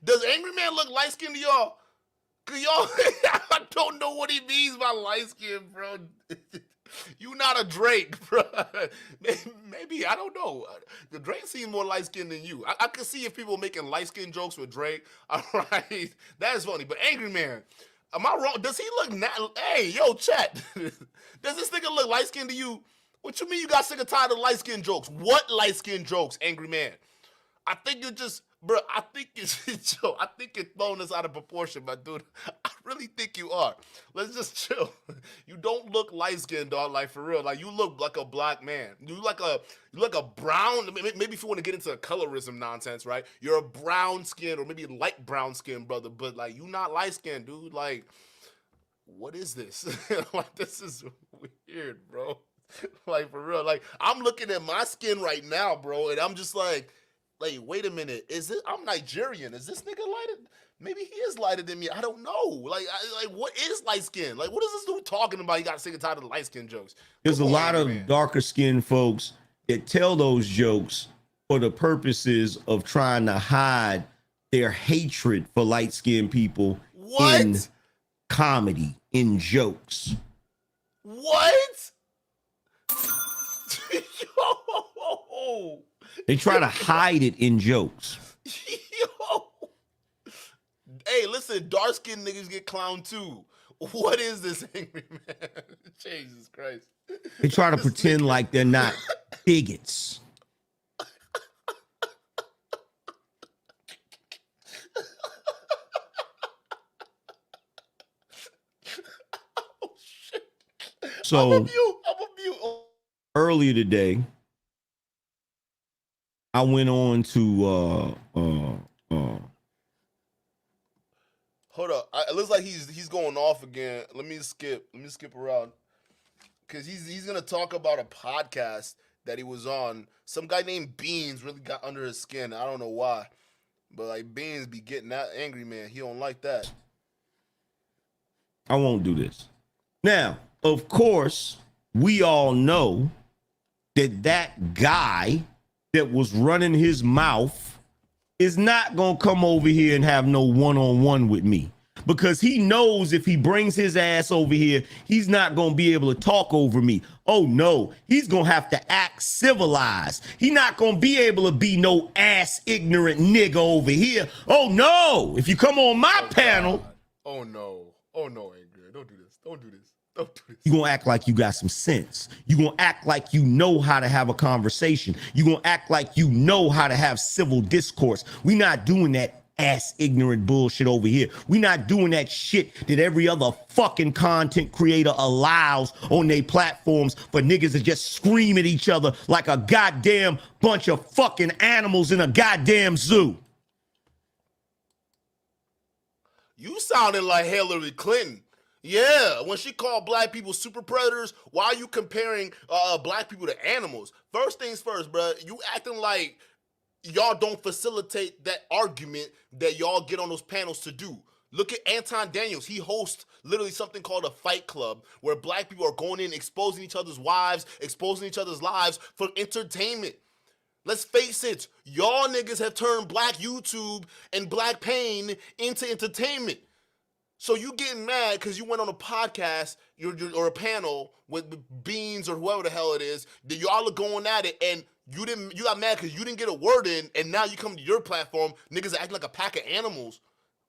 Does Angry Man look light skinned to y'all? Cause y'all, I don't know what he means by light skin, bro. You not a Drake, bro. Maybe, I don't know. The Drake seems more light skinned than you. I could see if people making light skin jokes with Drake. All right, that is funny. But Angry Man, am I wrong? Does he look hey, yo, chat. Does this nigga look light skinned to you? What you mean you got sick and tired of light skin jokes? What light skin jokes, Angry Man? I think you're just, bro, I think you're throwing this out of proportion, my dude. I really think you are. Let's just chill. You don't look light-skinned, dog, like for real. Like you look like a black man. You look like a brown, maybe if you want to get into colorism nonsense, right? You're a brown skin or maybe light brown skin, brother, but like you not light-skinned, dude. Like, what is this? Like this is weird, bro. Like for real. Like I'm looking at my skin right now, bro, and I'm just like, wait a minute. Is it? I'm Nigerian. Is this nigga lighter? Maybe he is lighter than me. I don't know. Like what is light skin? Like, what is this dude talking about? He got sick and tired of the light skin jokes. There's a lot of darker skinned folks that tell those jokes for the purposes of trying to hide their hatred for light skinned people in comedy, in jokes. What? Yo. They try to hide it in jokes. Yo. Hey, listen, dark-skinned niggas get clowned too. What is this, Angry Man? Jesus Christ. They try to pretend like they're not bigots. Oh, shit. So, I'm a mute. earlier today, I went on to Hold up. It looks like he's going off again. Let me skip around. Cause he's gonna talk about a podcast that he was on. Some guy named Beans really got under his skin. I don't know why. But like Beans be getting that Angry Man. He don't like that. I won't do this. Now, of course, we all know that guy that was running his mouth is not going to come over here and have no one-on-one with me, because he knows if he brings his ass over here, he's not going to be able to talk over me. Oh no, he's going to have to act civilized. He not going to be able to be no ass ignorant nigga over here. Oh no, if you come on my panel. God. Oh no, Angry. Don't do this. Don't do this. You're going to act like you got some sense. You're going to act like you know how to have a conversation. You're going to act like you know how to have civil discourse. We're not doing that ass ignorant bullshit over here. We're not doing that shit that every other fucking content creator allows on their platforms for niggas to just scream at each other like a goddamn bunch of fucking animals in a goddamn zoo. You sounded like Hillary Clinton. Yeah, when she called black people super predators, why are you comparing black people to animals? First things first, bro. You acting like y'all don't facilitate that argument that y'all get on those panels to do. Look at Anton Daniels. He hosts literally something called a fight club where black people are going in, exposing each other's wives, exposing each other's lives for entertainment. Let's face it, y'all niggas have turned black YouTube and black pain into entertainment. So you getting mad because you went on a podcast or a panel with Beans or whoever the hell it is, that y'all are going at it, and you got mad because you didn't get a word in, and now you come to your platform, niggas are acting like a pack of animals.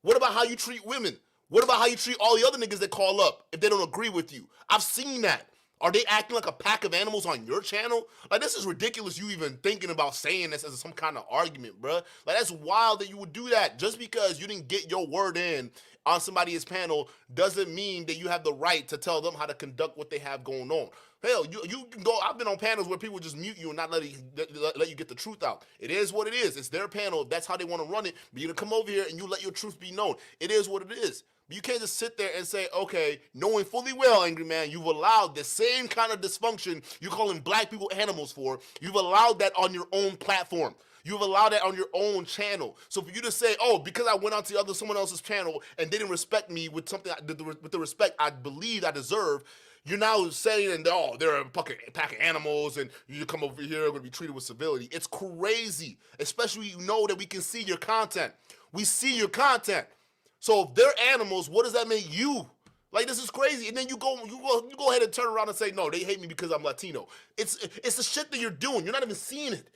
What about how you treat women? What about how you treat all the other niggas that call up if they don't agree with you? I've seen that. Are they acting like a pack of animals on your channel? Like, this is ridiculous you even thinking about saying this as some kind of argument, bruh. Like, that's wild that you would do that. Just because you didn't get your word in on somebody's panel doesn't mean that you have the right to tell them how to conduct what they have going on. Hell, you can go. I've been on panels where people just mute you and not let you get the truth out. It is what it is. It's their panel. That's how they want to run it. But you come over here and you let your truth be known. It is what it is. But you can't just sit there and say, okay, knowing fully well, Angry Man, you've allowed the same kind of dysfunction you're calling black people animals for. You've allowed that on your own platform. You've allowed that on your own channel. So for you to say, oh, because I went on to someone else's channel and they didn't respect me with something with the respect I believe I deserve, you're now saying, oh, they're a pack of animals and you come over here are going to be treated with civility. It's crazy, especially you know that we can see your content. We see your content. So if they're animals, what does that make you? Like, this is crazy. And then you go ahead and turn around and say, no, they hate me because I'm Latino. It's the shit that you're doing. You're not even seeing it.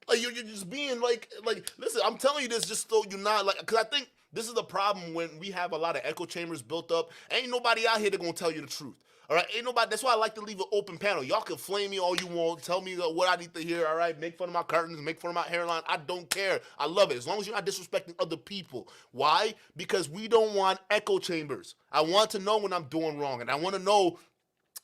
Like, you're just being like, listen, I'm telling you this just so you're not like, because I think this is the problem when we have a lot of echo chambers built up. Ain't nobody out here that gonna tell you the truth. All right, ain't nobody. That's why I like to leave an open panel. Y'all can flame me all you want. Tell me what I need to hear. All right, make fun of my curtains, make fun of my hairline. I don't care. I love it as long as you're not disrespecting other people. Why? Because we don't want echo chambers. I want to know when I'm doing wrong, and I want to know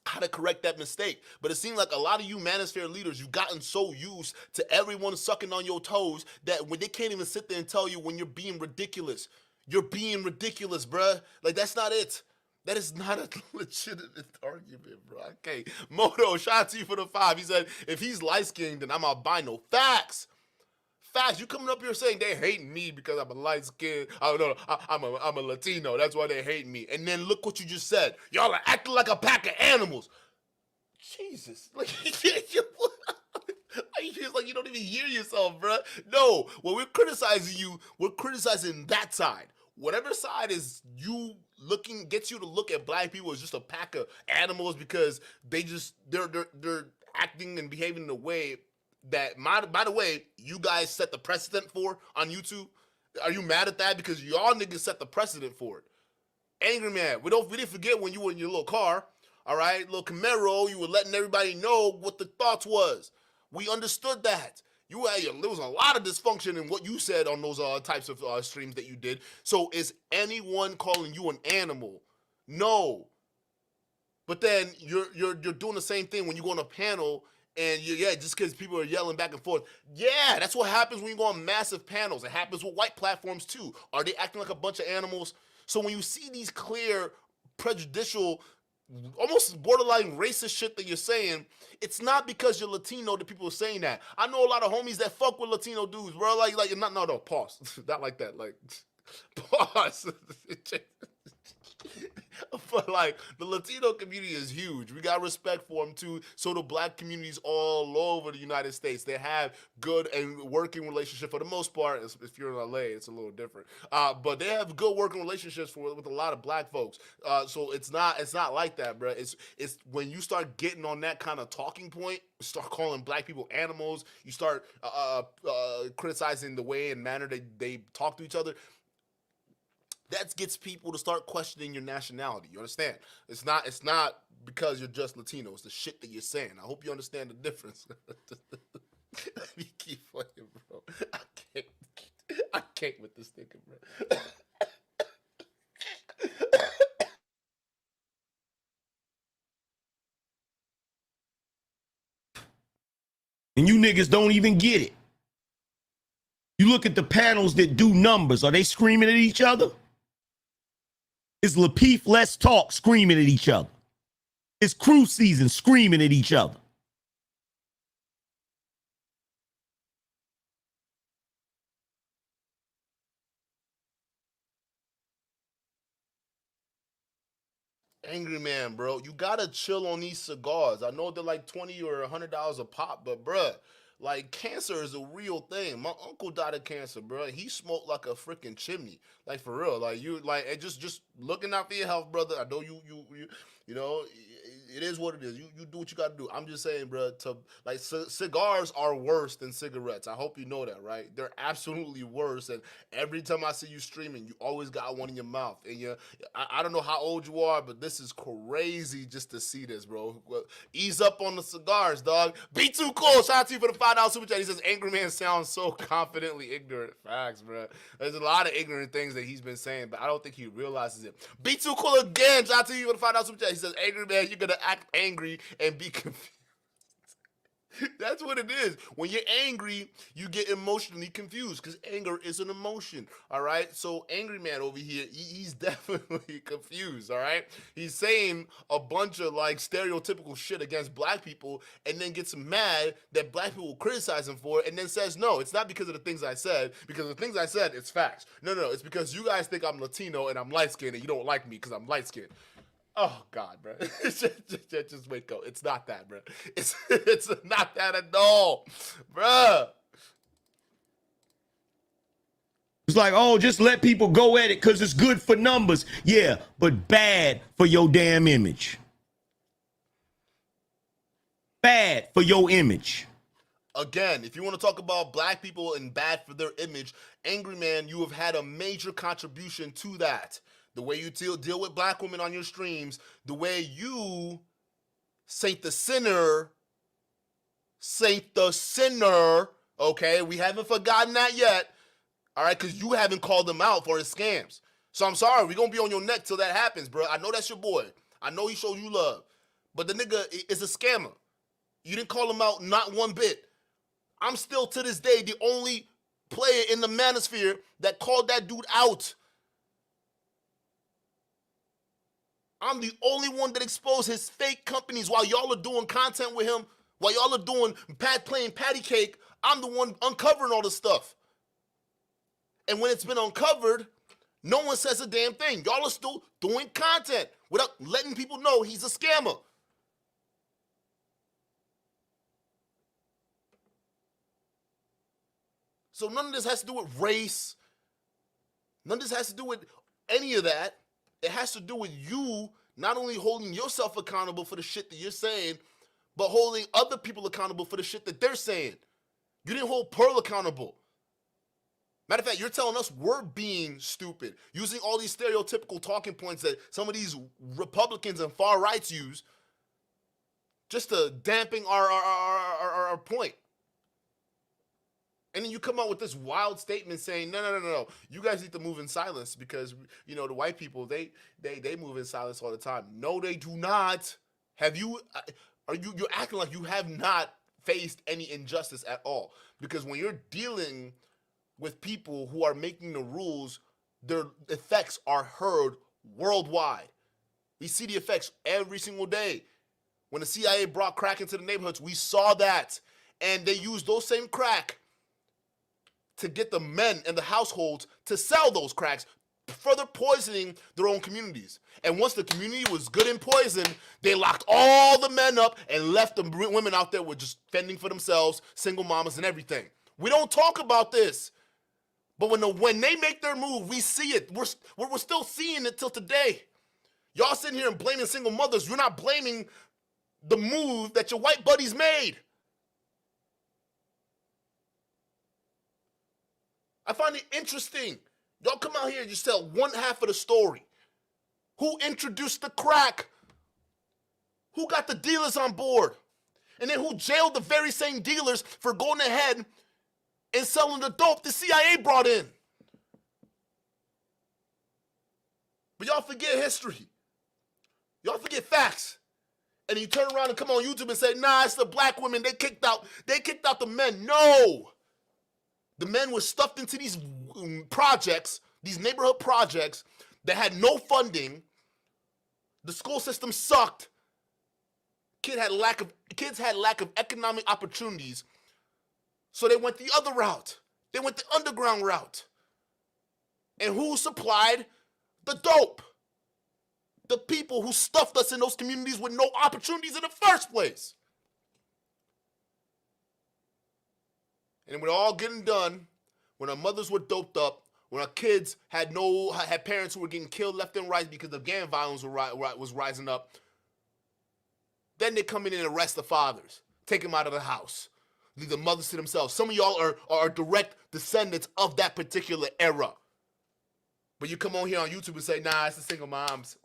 how to correct that mistake. But it seems like a lot of you manosphere leaders, you've gotten so used to everyone sucking on your toes that when they can't even sit there and tell you when you're being ridiculous. You're being ridiculous, bruh. Like, that's not it. That is not a legitimate argument, bro. Okay. Moto, shout out to you for the 5. He said, if he's light-skinned, then I'm albino. Facts. Facts. You coming up here saying they hate me because I'm a light-skinned. Oh, no, I'm a Latino. That's why they hate me. And then look what you just said. Y'all are acting like a pack of animals. Jesus. Like, it's like you don't even hear yourself, bro. No, when we're criticizing you, we're criticizing that side. Whatever side is you looking gets you to look at black people as just a pack of animals because they're acting and behaving in a way that, by the way, you guys set the precedent for on YouTube. Are you mad at that? Because y'all niggas set the precedent for it. Angry Man, we didn't forget when you were in your little car, all right, little Camaro, you were letting everybody know what the thoughts was. We understood that. There was a lot of dysfunction in what you said on those types of streams that you did. So is anyone calling you an animal? No. But then you're doing the same thing when you go on a panel and just because people are yelling back and forth. Yeah, that's what happens when you go on massive panels. It happens with white platforms too. Are they acting like a bunch of animals? So when you see these clear, prejudicial, almost borderline racist shit that you're saying, it's not because you're Latino that people are saying that. I know a lot of homies that fuck with Latino dudes, bro. No, pause. Not like that. Like, pause. But like, the Latino community is huge. We got respect for them too. So do black communities all over the United States. They have good and working relationship for the most part. If you're in LA, it's a little different. But they have good working relationships with a lot of black folks. So it's not like that, bro. It's when you start getting on that kind of talking point, start calling black people animals, you start criticizing the way and manner they talk to each other. That gets people to start questioning your nationality. You understand? It's not because you're just Latino. It's the shit that you're saying. I hope you understand the difference. Let me keep playing, bro. I can't with this nigga, bro. And you niggas don't even get it. You look at the panels that do numbers. Are they screaming at each other? Is Lapeef Let's Talk screaming at each other? Is Crew Season screaming at each other? Angry man, bro, you gotta chill on these cigars. I know they're like $20 or $100 a pop, but bruh, like cancer is a real thing. My uncle died of cancer, bro. He smoked like a freaking chimney, like for real. Like you, like and just looking out for your health, brother. I know you know, it is what it is. You do what you gotta do. I'm just saying, bro. To like cigars are worse than cigarettes. I hope you know that, right? They're absolutely worse. And every time I see you streaming, you always got one in your mouth. And I don't know how old you are, but this is crazy just to see this, bro. Well, ease up on the cigars, dog. Be too cool. Shout out to you for the $5 super chat. He says Angry Man sounds so confidently ignorant. Facts, bro. There's a lot of ignorant things that he's been saying, but I don't think he realizes it. Be too cool again. Shout out to you for the $5 super chat. He says, Angry Man, you're gonna act angry and be confused. That's what it is. When you're angry, you get emotionally confused because anger is an emotion. All right. So Angry Man over here, he's definitely confused. All right. He's saying a bunch of like stereotypical shit against black people and then gets mad that black people criticize him for it and then says, no, it's not because of the things I said, because the things I said, it's facts. No, it's because you guys think I'm Latino and I'm light skinned and you don't like me because I'm light skinned. Oh God, bro! just wake up. It's not that, bro. It's not that at all, bro. It's like, oh, just let people go at it because it's good for numbers. Yeah, but bad for your damn image. Bad for your image. Again, if you want to talk about black people and bad for their image, Angry Man, you have had a major contribution to that. The way you deal with black women on your streams, the way you saint the sinner, okay? We haven't forgotten that yet, all right? Because you haven't called him out for his scams. So I'm sorry, we're going to be on your neck till that happens, bro. I know that's your boy. I know he showed you love. But the nigga is a scammer. You didn't call him out not one bit. I'm still, to this day, the only player in the manosphere that called that dude out. I'm the only one that exposed his fake companies while y'all are doing content with him, while y'all are doing playing patty cake. I'm the one uncovering all this stuff. And when it's been uncovered, no one says a damn thing. Y'all are still doing content without letting people know he's a scammer. So none of this has to do with race. None of this has to do with any of that. It has to do with you not only holding yourself accountable for the shit that you're saying, but holding other people accountable for the shit that they're saying. You didn't hold Pearl accountable. Matter of fact, you're telling us we're being stupid, using all these stereotypical talking points that some of these Republicans and far rights use just to dampen our point. And then you come out with this wild statement saying, no. You guys need to move in silence because, you know, the white people, they move in silence all the time. No, they do not. You're acting like you have not faced any injustice at all. Because when you're dealing with people who are making the rules, their effects are heard worldwide. We see the effects every single day. When the CIA brought crack into the neighborhoods, we saw that. And they used those same crack to get the men in the households to sell those cracks, further poisoning their own communities. And once the community was good and poisoned, they locked all the men up and left the women out there with just fending for themselves, single mamas and everything. We don't talk about this. But when they make their move, we see it. We're still seeing it till today. Y'all sitting here and blaming single mothers. You're not blaming the move that your white buddies made. I find it interesting. Y'all come out here and just tell one half of the story. Who introduced the crack? Who got the dealers on board? And then who jailed the very same dealers for going ahead and selling the dope the CIA brought in? But y'all forget history. Y'all forget facts. And you turn around and come on YouTube and say, nah, it's the black women. They kicked out the men. No. The men were stuffed into these projects, these neighborhood projects that had no funding. The school system sucked. Kids had lack of economic opportunities. So they went the other route. They went the underground route. And who supplied the dope? the people who stuffed us in those communities with no opportunities in the first place. And when all getting done, when our mothers were doped up, when our kids had parents who were getting killed left and right because the gang violence was rising up, then they come in and arrest the fathers, take them out of the house, leave the mothers to themselves. Some of y'all are direct descendants of that particular era. But you come on here on YouTube and say, nah, it's the single moms.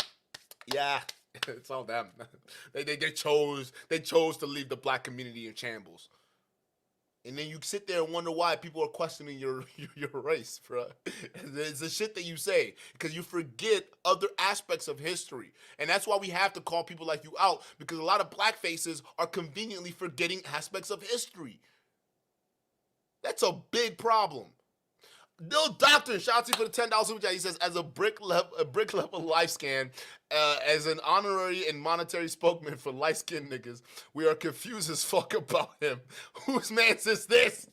Yeah, it's all them. They chose to leave the black community in shambles. And then you sit there and wonder why people are questioning your race, bro. It's the shit that you say because you forget other aspects of history. And that's why we have to call people like you out, because a lot of black faces are conveniently forgetting aspects of history. That's a big problem. Bill Doctor, shout out to you for the $10 super chat. He says, as a brick level life scan, as an honorary and monetary spokesman for light skinned niggas, we are confused as fuck about him. Whose man's is this?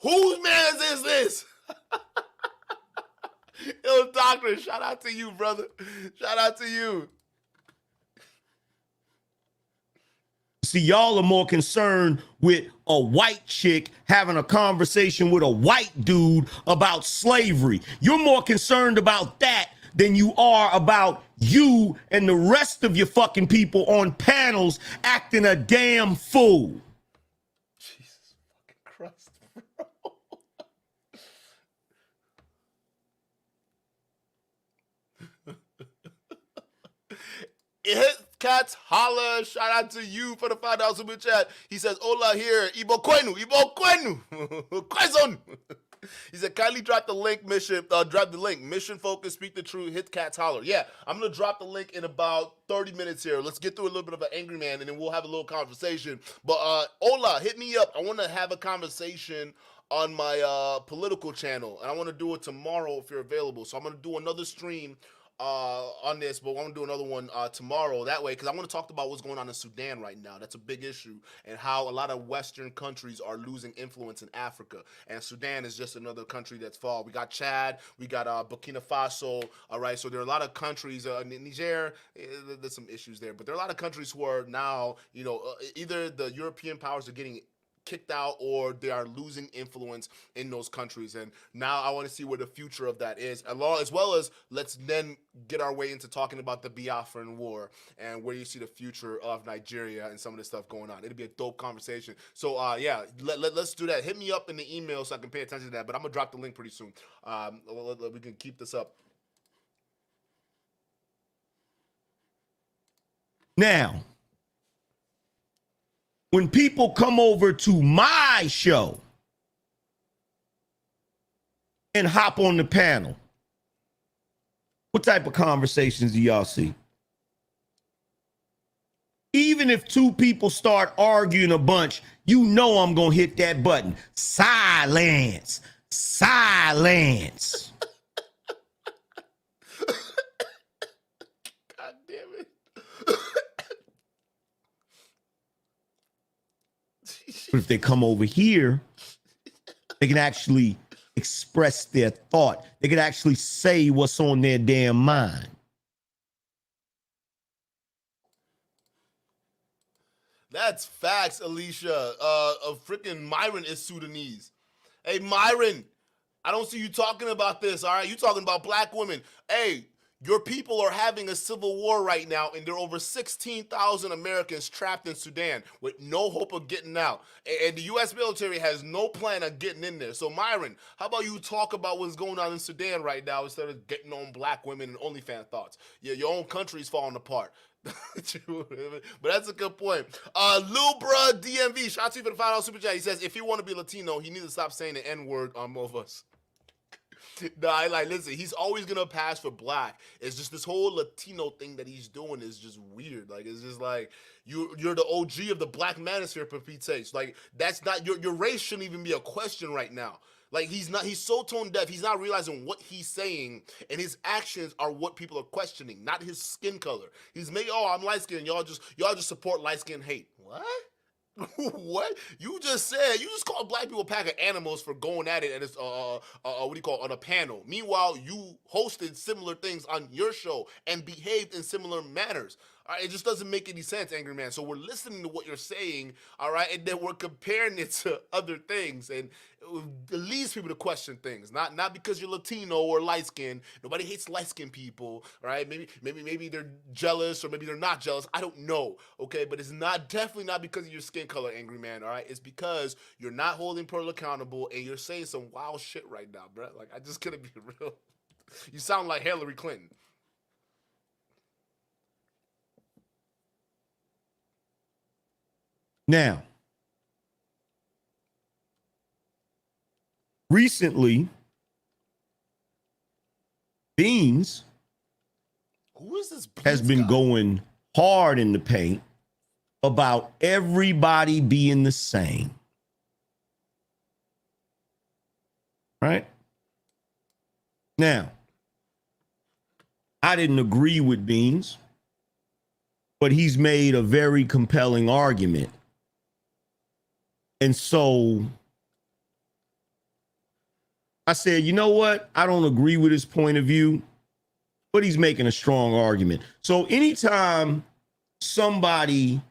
Whose man's is this? Yo, Doctor, shout out to you, brother. Shout out to you. See, y'all are more concerned with a white chick having a conversation with a white dude about slavery. You're more concerned about that than you are about you and the rest of your fucking people on panels acting a damn fool. Jesus fucking Christ, bro. It Cats holla, shout out to you for the $5 super chat. He says, hola here, Ibo Kwenu, Kwezon. He said, kindly drop the link, mission focus, speak the truth, hit Cats holler. Yeah, I'm going to drop the link in about 30 minutes here. Let's get through a little bit of an angry man, and then we'll have a little conversation. But, hola, hit me up. I want to have a conversation on my political channel, and I want to do it tomorrow if you're available. So I'm going to do another stream on this, but I want to do another one tomorrow that way, because I want to talk about what's going on in Sudan right now. That's a big issue, and how a lot of Western countries are losing influence in Africa, and Sudan is just another country that's fall. We got Chad, we got Burkina Faso, all right, so there are a lot of countries, Niger, there's some issues there, but there are a lot of countries who are now, you know, either the European powers are getting kicked out or they are losing influence in those countries. And now I want to see where the future of that is, as well as let's then get our way into talking about the Biafran War and where you see the future of Nigeria and some of the stuff going on. It'll be a dope conversation. So yeah, let's do that. Hit me up in the email so I can pay attention to that, but I'm gonna drop the link pretty soon. We can keep this up. Now, when people come over to my show and hop on the panel, what type of conversations do y'all see? Even if two people start arguing a bunch, you know I'm going to hit that button. Silence. Silence. God damn it. But if they come over here, they can actually express their thought. They can actually say what's on their damn mind. That's facts, Alicia. Freaking Myron is Sudanese. Hey, Myron, I don't see you talking about this, all right? You talking about black women. Hey, your people are having a civil war right now, and there are over 16,000 Americans trapped in Sudan with no hope of getting out. And the U.S. military has no plan on getting in there. So, Myron, how about you talk about what's going on in Sudan right now instead of getting on black women and OnlyFans thoughts? Yeah, your own country's falling apart. But that's a good point. Lil Bruh DMV, shout out to you for the $5 super chat. He says, if you want to be Latino, he needs to stop saying the N-word on both of us. Nah, listen, he's always gonna pass for black. It's just this whole Latino thing that he's doing is just weird. Like, it's just like you're the OG of the black manosphere, for Pete's sakes. Like, that's not your race shouldn't even be a question right now. Like, he's so tone deaf, he's not realizing what he's saying, and his actions are what people are questioning, not his skin color. He's making, oh, I'm light skinned, y'all just support light skin hate. What? What you just said? You just called black people a pack of animals for going at it, and it's what do you call it, on a panel. Meanwhile, you hosted similar things on your show and behaved in similar manners. All right, it just doesn't make any sense, Angry Man. So we're listening to what you're saying, all right, and then we're comparing it to other things, and it leads people to question things. Not because you're Latino or light skinned. Nobody hates light skinned people, all right? Maybe they're jealous or maybe they're not jealous. I don't know, okay? But it's definitely not because of your skin color, Angry Man, all right? It's because you're not holding Pearl accountable and you're saying some wild shit right now, bro. Like, I just couldn't be real. You sound like Hillary Clinton. Now, recently, Beans Who is this Beans has been guy? going hard in the paint about everybody being the same. Right? Now, I didn't agree with Beans, but he's made a very compelling argument. And so I said, you know what? I don't agree with his point of view, but he's making a strong argument. So anytime somebody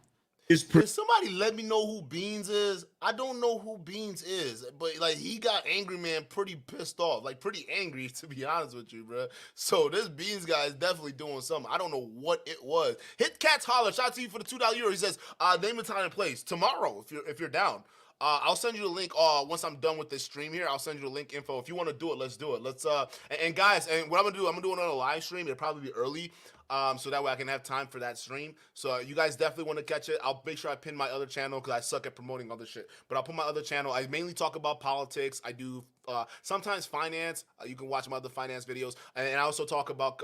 is Can somebody let me know who Beans is? I don't know who Beans is, but like he got Angry Man pretty pissed off, like pretty angry to be honest with you, bro. So this Beans guy is definitely doing something. I don't know what it was. Hit Cats Holler, shout out to you for the $2 euro. He says, name the time and place tomorrow if you're down. I'll send you the link once I'm done with this stream here. I'll send you the link info. If you want to do it, let's do it. Let's and guys, and what I'm gonna do another live stream. It'll probably be early. So that way I can have time for that stream. So you guys definitely want to catch it. I'll make sure I pin my other channel because I suck at promoting other shit. But I'll put my other channel. I mainly talk about politics. I do sometimes finance. You can watch my other finance videos, and I also talk about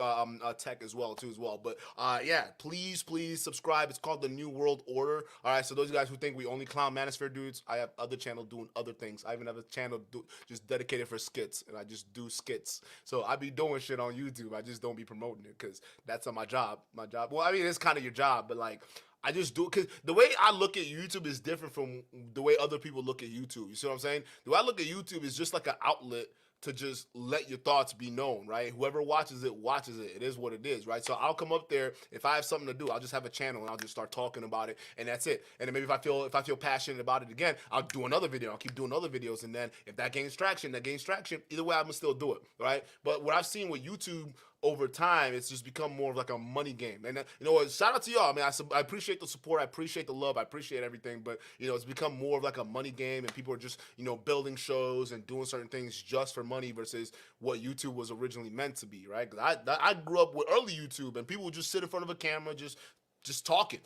tech as well. But yeah, please subscribe. It's called The New World Order. All right. So those guys who think we only clown Manosphere dudes, I have other channel doing other things. I even have a channel just dedicated for skits, and I just do skits. So I be doing shit on YouTube. I just don't be promoting it because that's my job. Well, I mean, it's kind of your job, but like, I just do it because the way I look at YouTube is different from the way other people look at YouTube. You see what I'm saying? The way I look at YouTube is just like an outlet to just let your thoughts be known, right? Whoever watches it. It is what it is, right? So I'll come up there if I have something to do. I'll just have a channel and I'll just start talking about it, and that's it. And then maybe if I feel passionate about it again, I'll do another video. I'll keep doing other videos, and then if that gains traction. Either way, I'm gonna still do it, right? But what I've seen with YouTube over time, it's just become more of like a money game. And you know what? Shout out to y'all. I mean, I appreciate the support. I appreciate the love. I appreciate everything. But you know, it's become more of like a money game, and people are just building shows and doing certain things just for money versus what YouTube was originally meant to be, right? Because I grew up with early YouTube, and people would just sit in front of a camera, just talking,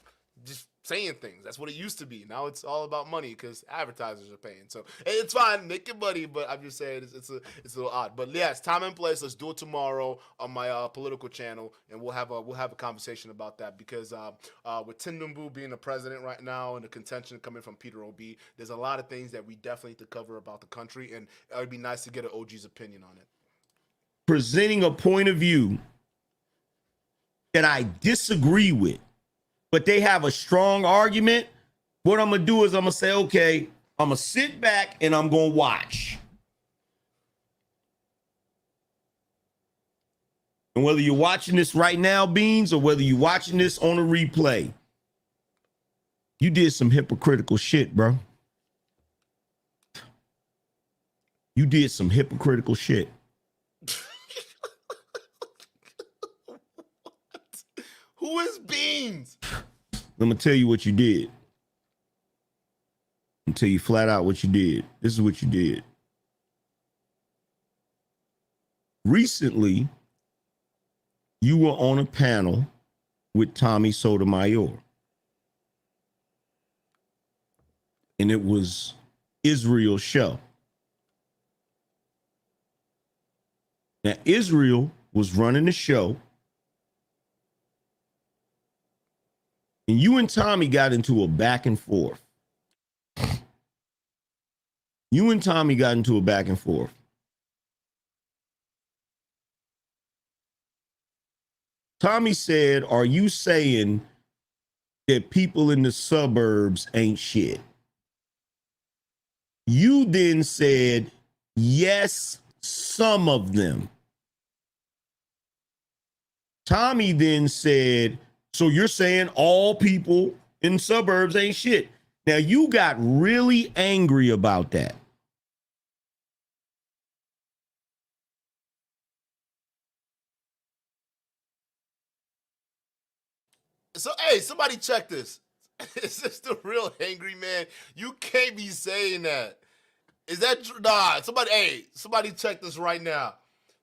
just saying things. That's what it used to be. Now it's all about money because advertisers are paying. So it's fine, make your money, but I'm just saying it's a little odd. But yeah, it's time and place. Let's do it tomorrow on my political channel, and we'll have a conversation about that because with Tindumbu being the president right now and the contention coming from Peter Obi, there's a lot of things that we definitely need to cover about the country, and it would be nice to get an OG's opinion on it. presenting a point of view that I disagree with, but they have a strong argument, what I'm going to do is I'm going to say, okay, I'm going to sit back and I'm going to watch. And whether you're watching this right now, Beans, or whether you're watching this on a replay, you did some hypocritical shit, bro. You did some hypocritical shit. Who is Beans? I'm going to tell you what you did. I'm tell you flat out what you did. This is what you did. Recently, you were on a panel with Tommy Sotomayor. And it was Israel's show. Now, Israel was running the show. And you and Tommy got into a back and forth. Tommy said, are you saying that people in the suburbs ain't shit? You then said, yes, some of them. Tommy then said, so you're saying all people in suburbs ain't shit. Now you got really angry about that. So, hey, somebody check this. Is this the real angry man? You can't be saying that. Is that true? Nah, somebody check this right now.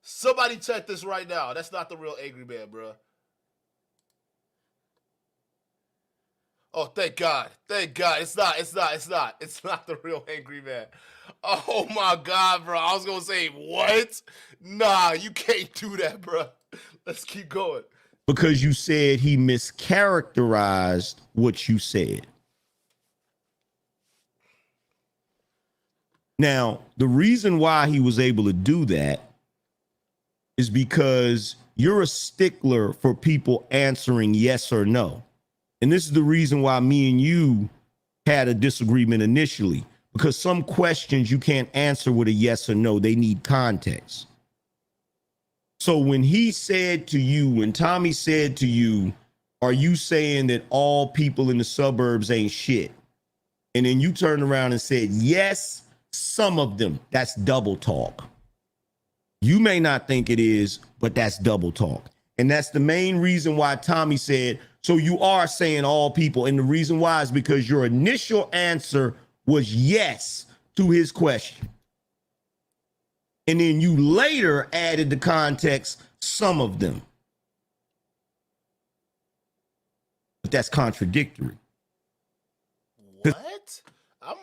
Somebody check this right now. That's not the real angry man, bro. Oh, thank God. Thank God. It's not the real angry man. Oh my God, bro. I was gonna say, what? Nah, you can't do that, bro. Let's keep going. Because you said he mischaracterized what you said. Now, the reason why he was able to do that is because you're a stickler for people answering yes or no. And this is the reason why me and you had a disagreement initially, because some questions you can't answer with a yes or no. They need context. So when he said to you, when Tommy said to you, are you saying that all people in the suburbs ain't shit? And then you turned around and said, yes, some of them. That's double talk. You may not think it is, but that's double talk. And that's the main reason why Tommy said, so you are saying all people. And the reason why is because your initial answer was yes to his question. And then you later added the context, some of them. But that's contradictory. What? I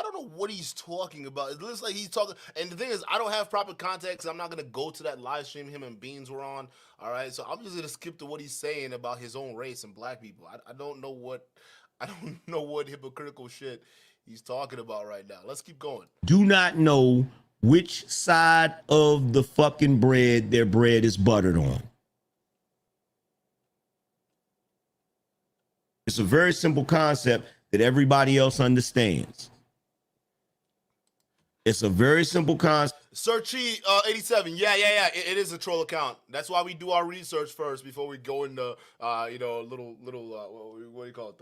don't know what he's talking about. It looks like he's talking, and the thing is, I don't have proper context. I'm not gonna go to that live stream him and Beans were on. All right, so I'm just gonna skip to what he's saying about his own race and black people. I don't know what hypocritical shit he's talking about right now. Let's keep going. Do not know which side of the fucking bread their bread is buttered on. It's a very simple concept that everybody else understands. It's a very simple concept. Sir Chi 87. Yeah. It is a troll account. That's why we do our research first before we go into little what do you call it?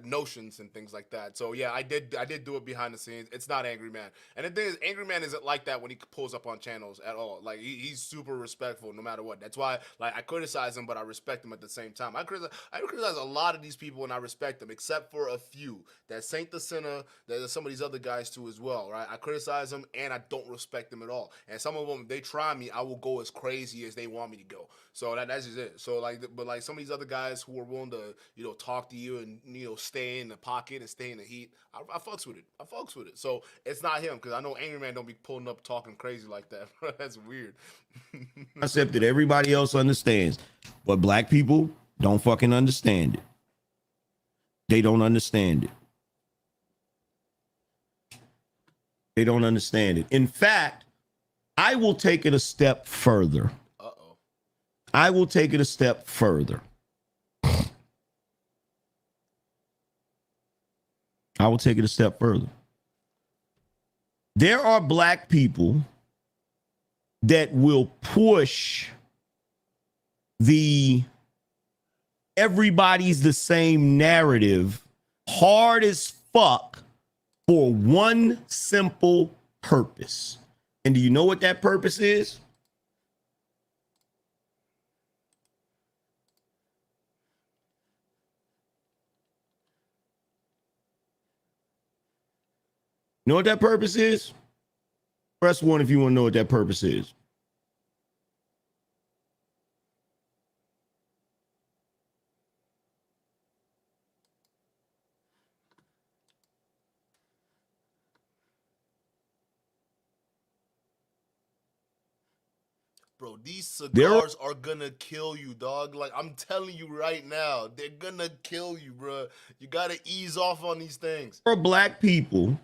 Notions and things like that. So yeah, I did do it behind the scenes. It's not Angry Man. And the thing is, Angry Man isn't like that when he pulls up on channels at all. Like he's super respectful no matter what. That's why like I criticize him, but I respect him at the same time. I criticize a lot of these people and I respect them, except for a few. That Saint the Sinner, there's some of these other guys too as well, right? I criticize them and I don't respect them at all. And some of them, they try me, I will go as crazy as they want me to go. So that's just it. So but some of these other guys who are willing to, talk to you and, stay in the pocket and stay in the heat, I fucks with it. So it's not him, because I know Angry Man don't be pulling up talking crazy like that. That's weird. Concept that everybody else understands, but black people don't fucking understand it. They don't understand it. They don't understand it. In fact, I will take it a step further. I will take it a step further. I will take it a step further. There are black people that will push the everybody's the same narrative hard as fuck for one simple purpose. And do you know what that purpose is? You know what that purpose is? Press 1 if you want to know what that purpose is. Bro, these cigars are gonna kill you, dog. Like, I'm telling you right now, they're gonna kill you, bro. You gotta ease off on these things. There are black people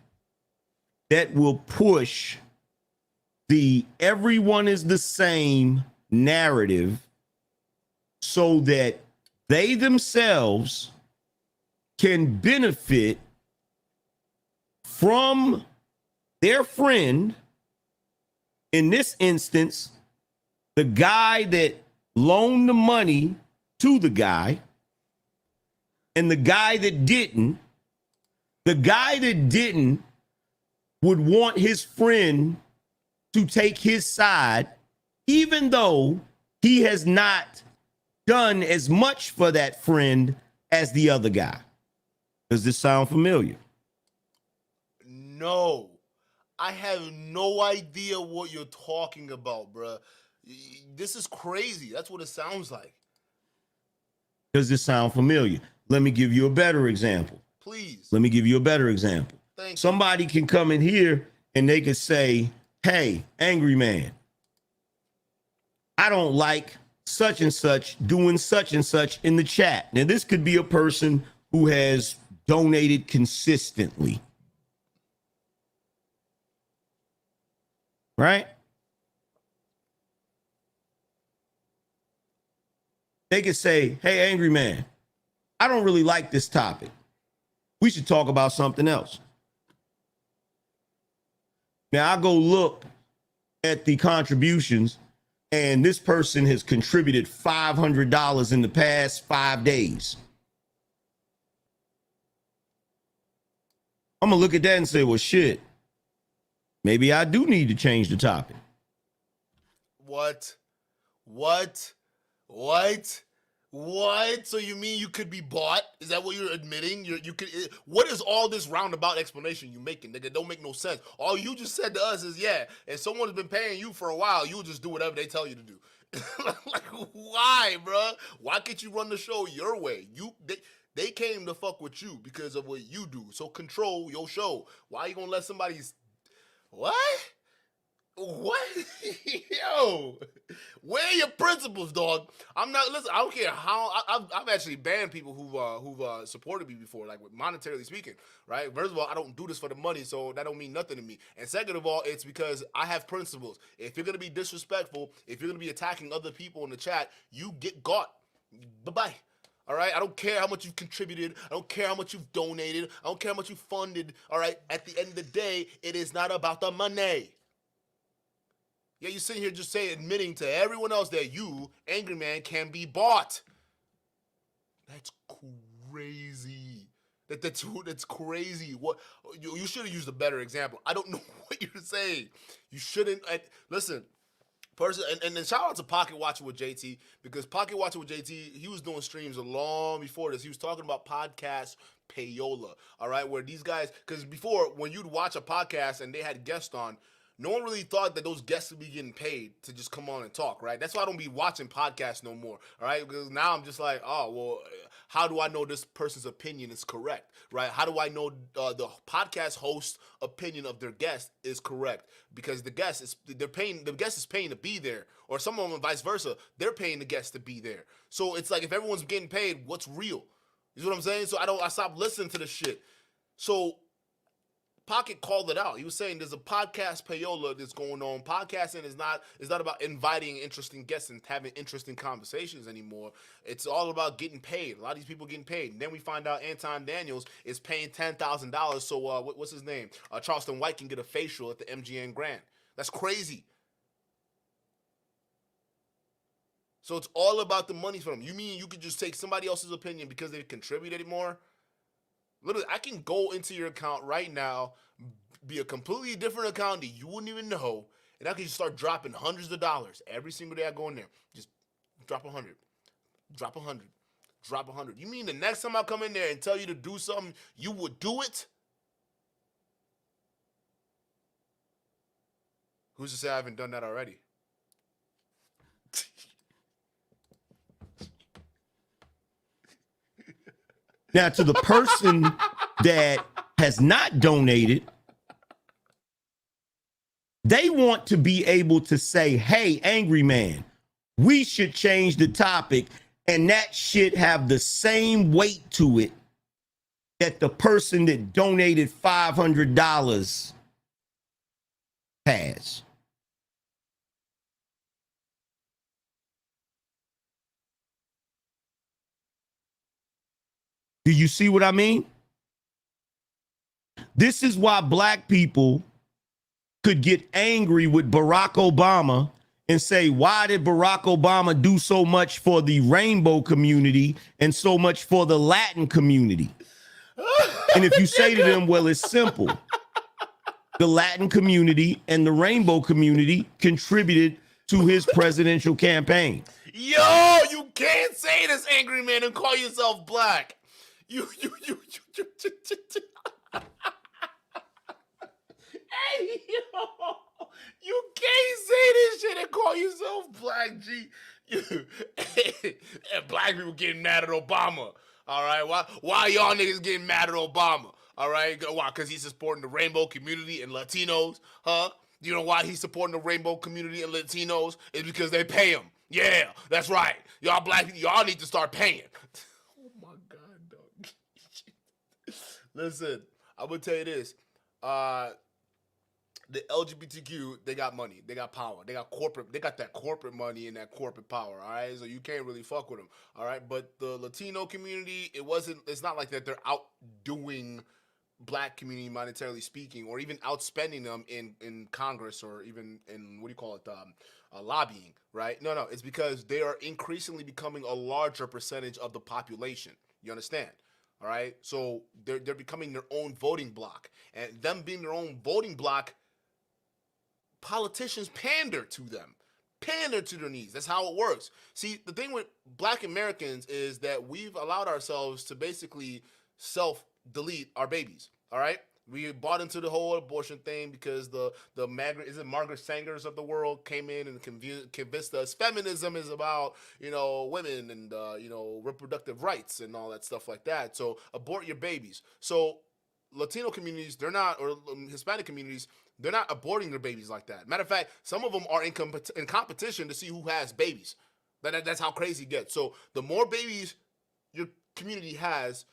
that will push the everyone is the same narrative so that they themselves can benefit from their friend, in this instance, the guy that loaned the money to the guy, and the guy that didn't, would want his friend to take his side, even though he has not done as much for that friend as the other guy. Does this sound familiar? No, I have no idea what you're talking about, bruh. This is crazy. That's what it sounds like. Does this sound familiar? Let me give you a better example. Please. Let me give you a better example. Thank you. Somebody can come in here and they could say, hey, angry man, I don't like such and such doing such and such in the chat. Now, this could be a person who has donated consistently. Right? They could say, hey, angry man, I don't really like this topic. We should talk about something else. Now, I go look at the contributions, and this person has contributed $500 in the past 5 days. I'm going to look at that and say, well, shit, maybe I do need to change the topic. What? So you mean you could be bought? Is that what you're admitting? You could. What is all this roundabout explanation you making, nigga? Don't make no sense. All you just said to us is, yeah, if someone's been paying you for a while, you'll just do whatever they tell you to do. Like, why, bro? Why can't you run the show your way? They came to fuck with you because of what you do. So control your show. Why you gonna let somebody's what? What? Yo, where are your principles, dog? I'm not, listen, I don't care how, I've actually banned people who've supported me before, like monetarily speaking, right? First of all, I don't do this for the money, so that don't mean nothing to me. And second of all, it's because I have principles. If you're going to be disrespectful, if you're going to be attacking other people in the chat, you get got. Bye-bye. All right, I don't care how much you've contributed. I don't care how much you've donated. I don't care how much you've funded. All right, at the end of the day, it is not about the money. Yeah, you're sitting here just admitting to everyone else that you, angry man, can be bought. That's crazy. That's crazy. What you should have used a better example. I don't know what you're saying. You shouldn't. Listen, person, and then shout out to Pocket Watcher with JT, because Pocket Watcher with JT, he was doing streams long before this. He was talking about podcast payola. All right, where these guys, because before when you'd watch a podcast and they had guests on, no one really thought that those guests would be getting paid to just come on and talk, right? That's why I don't be watching podcasts no more, all right? Because now I'm just like, oh, well, how do I know this person's opinion is correct, right? How do I know the podcast host's opinion of their guest is correct? Because the guest is paying to be there, or some of them vice versa, they're paying the guest to be there. So it's like if everyone's getting paid, what's real? You know what I'm saying? So I stopped listening to the shit. So Pocket called it out. He was saying there's a podcast payola that's going on. Podcasting is not about inviting interesting guests and having interesting conversations anymore. It's all about getting paid. A lot of these people getting paid. And then we find out Anton Daniels is paying $10,000 so what's his name? Charleston White can get a facial at the MGM Grand. That's crazy. So it's all about the money for them. You mean you could just take somebody else's opinion because they contributed more? Literally, I can go into your account right now, be a completely different account that you wouldn't even know, and I can just start dropping hundreds of dollars every single day I go in there. Just drop 100, drop 100, drop 100. You mean the next time I come in there and tell you to do something, you would do it? Who's to say I haven't done that already? Now, to the person that has not donated, they want to be able to say, hey, angry man, we should change the topic, and that should have the same weight to it that the person that donated $500 has. Do you see what I mean? This is why black people could get angry with Barack Obama and say, why did Barack Obama do so much for the rainbow community and so much for the Latin community? And if you say to them, well, it's simple. The Latin community and the rainbow community contributed to his presidential campaign. Yo, you can't say this, angry man, and call yourself black. You. Hey, yo, you can't say this shit and call yourself black, G. And black people getting mad at Obama. All right, why y'all niggas getting mad at Obama? All right, why? Because he's supporting the rainbow community and Latinos, huh? You know why he's supporting the rainbow community and Latinos? It's because they pay him. Yeah, that's right. Y'all black people, y'all need to start paying. Oh my God, dog. Listen, I'm gonna tell you this. The LGBTQ, they got money, they got power, they got that corporate money and that corporate power, all right? So you can't really fuck with them, all right? But the Latino community, it's not like that they're outdoing black community monetarily speaking, or even outspending them in Congress, or even in, lobbying, right? No, it's because they are increasingly becoming a larger percentage of the population. You understand? All right? So they're becoming their own voting block. And them being their own voting block, politicians pander to them, pander to their needs. That's how it works. See, the thing with black Americans is that we've allowed ourselves to basically self-delete our babies, all right? We bought into the whole abortion thing because the Margaret Sangers of the world came in and convinced us feminism is about, women and, reproductive rights and all that stuff like that. So abort your babies. So Latino communities, they're not, or Hispanic communities, they're not aborting their babies like that. Matter of fact, some of them are in competition to see who has babies. That's how crazy it gets. So the more babies your community has,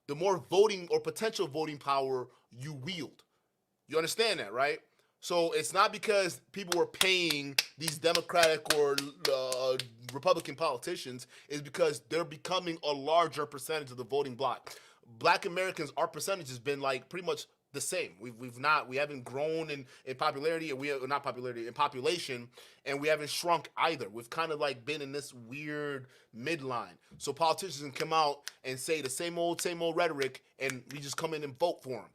the more voting or potential voting power you wield. You understand that, right? So it's not because people were paying these Democratic or Republican politicians. It's because they're becoming a larger percentage of the voting bloc. Black Americans, our percentage has been like pretty much the same. We haven't grown in popularity, and in population, and we haven't shrunk either. We've kind of like been in this weird midline. So politicians can come out and say the same old rhetoric, and we just come in and vote for them.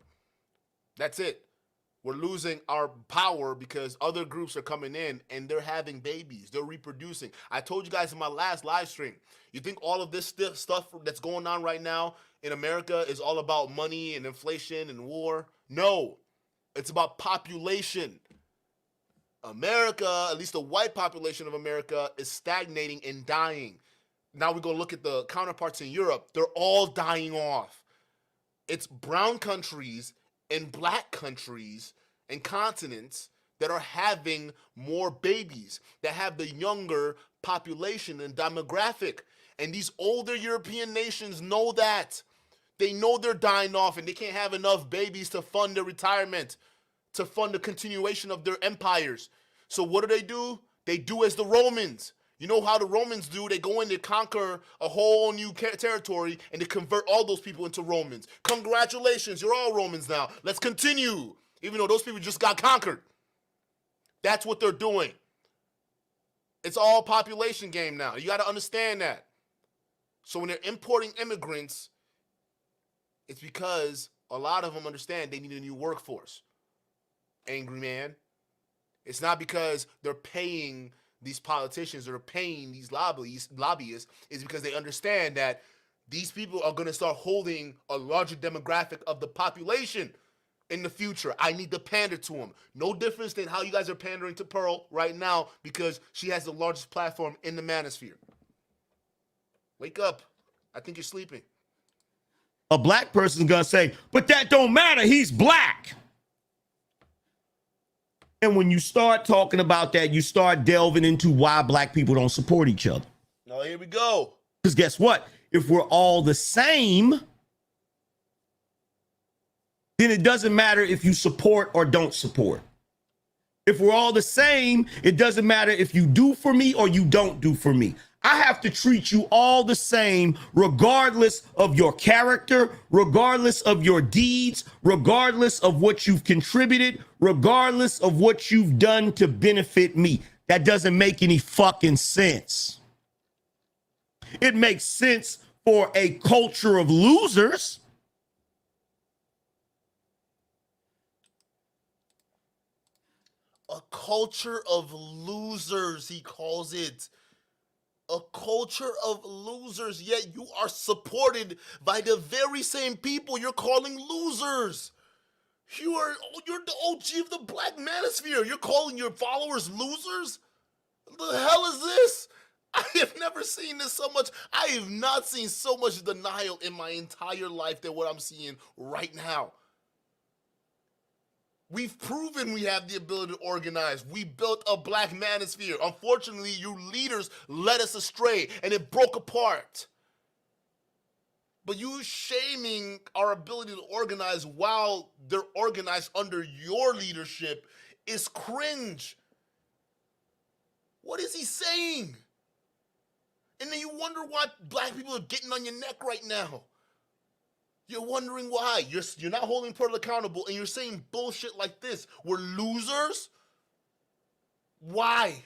That's it. We're losing our power because other groups are coming in and they're having babies. They're reproducing. I told you guys in my last live stream, you think all of this stuff that's going on right now in America is all about money and inflation and war? No, it's about population. America, at least the white population of America, is stagnating and dying. Now we go look at the counterparts in Europe. They're all dying off. It's brown countries and black countries and continents that are having more babies, that have the younger population and demographic. And these older European nations know that. They know they're dying off and they can't have enough babies to fund their retirement, to fund the continuation of their empires. So what do? They do as the Romans. You know how the Romans do? They go in, they conquer a whole new territory, and they convert all those people into Romans. Congratulations, you're all Romans now. Let's continue, even though those people just got conquered. That's what they're doing. It's all population game now. You got to understand that. So when they're importing immigrants, it's because a lot of them understand they need a new workforce. Angry man. It's not because they're paying these politicians or paying these lobbyists, is because they understand that these people are going to start holding a larger demographic of the population in the future. I need to pander to them. No difference than how you guys are pandering to Pearl right now because she has the largest platform in the manosphere. Wake up. I think you're sleeping. A black person's going to say, but that don't matter. He's black. And when you start talking about that, you start delving into why black people don't support each other. Oh, here we go. Because guess what? If we're all the same, then it doesn't matter if you support or don't support. If we're all the same, it doesn't matter if you do for me or you don't do for me. I have to treat you all the same, regardless of your character, regardless of your deeds, regardless of what you've contributed, regardless of what you've done to benefit me. That doesn't make any fucking sense. It makes sense for a culture of losers. A culture of losers, he calls it. A culture of losers, yet you are supported by the very same people you're calling losers. You're the OG of the Black Manosphere. You're calling your followers losers? The hell is this? I have never seen this so much. I have not seen so much denial in my entire life than what I'm seeing right now. We've proven we have the ability to organize. We built a Black Manosphere. Unfortunately, you leaders led us astray and it broke apart. But you shaming our ability to organize while they're organized under your leadership is cringe. What is he saying? And then you wonder why Black people are getting on your neck right now. You're wondering why. You're not holding Pearl accountable and you're saying bullshit like this. We're losers? Why?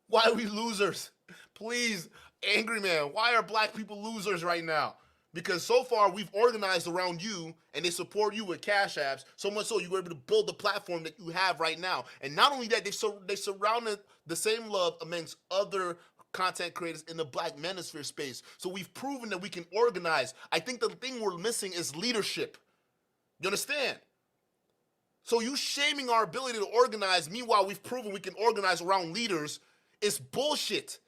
Why are we losers? Please, Angry Man, why are Black people losers right now? Because so far we've organized around you and they support you with cash apps, so much so you were able to build the platform that you have right now. And not only that, they surrounded the same love amongst other content creators in the Black Manosphere space. So we've proven that we can organize. I think the thing we're missing is leadership. You understand? So you shaming our ability to organize, meanwhile we've proven we can organize around leaders, is bullshit.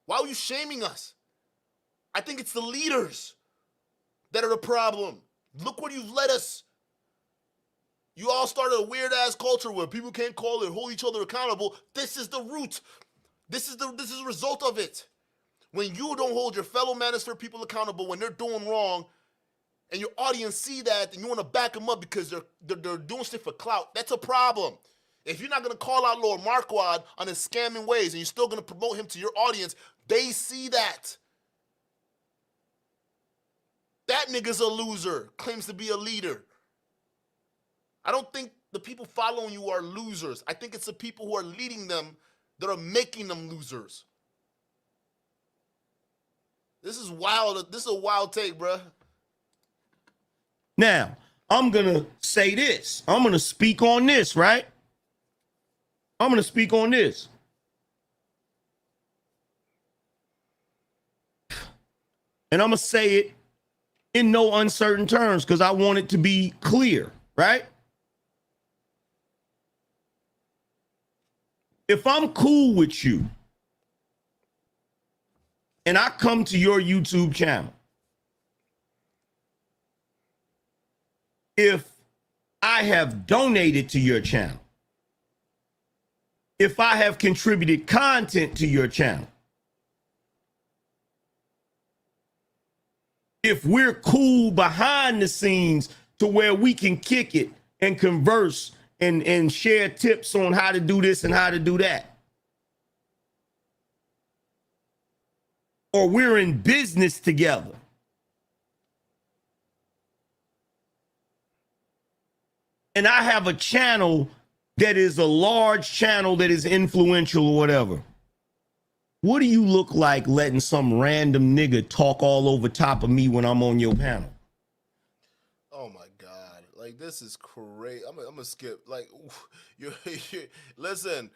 Why are you shaming us? I think it's the leaders that are the problem. Look where you've led us. You all started a weird ass culture where people can't call it, hold each other accountable. This is the root. This is the result of it. When you don't hold your fellow Manosphere people accountable when they're doing wrong, and your audience see that, and you want to back them up because they're doing shit for clout, that's a problem. If you're not gonna call out Lord Marquardt on his scamming ways, and you're still gonna promote him to your audience, they see that. That nigga's a loser, claims to be a leader. I don't think the people following you are losers. I think it's the people who are leading them that are making them losers. This is wild. This is a wild take, bruh. Now, I'm going to say this. I'm going to speak on this, right? I'm going to speak on this. And I'm going to say it in no uncertain terms because I want it to be clear, right? If I'm cool with you and I come to your YouTube channel, if I have donated to your channel, if I have contributed content to your channel, if we're cool behind the scenes to where we can kick it and converse and share tips on how to do this and how to do that, or we're in business together, and I have a channel that is a large channel that is influential or whatever, what do you look like letting some random nigga talk all over top of me when I'm on your panel? Oh my God. Like, this is crazy. I'm gonna skip. Like, listen,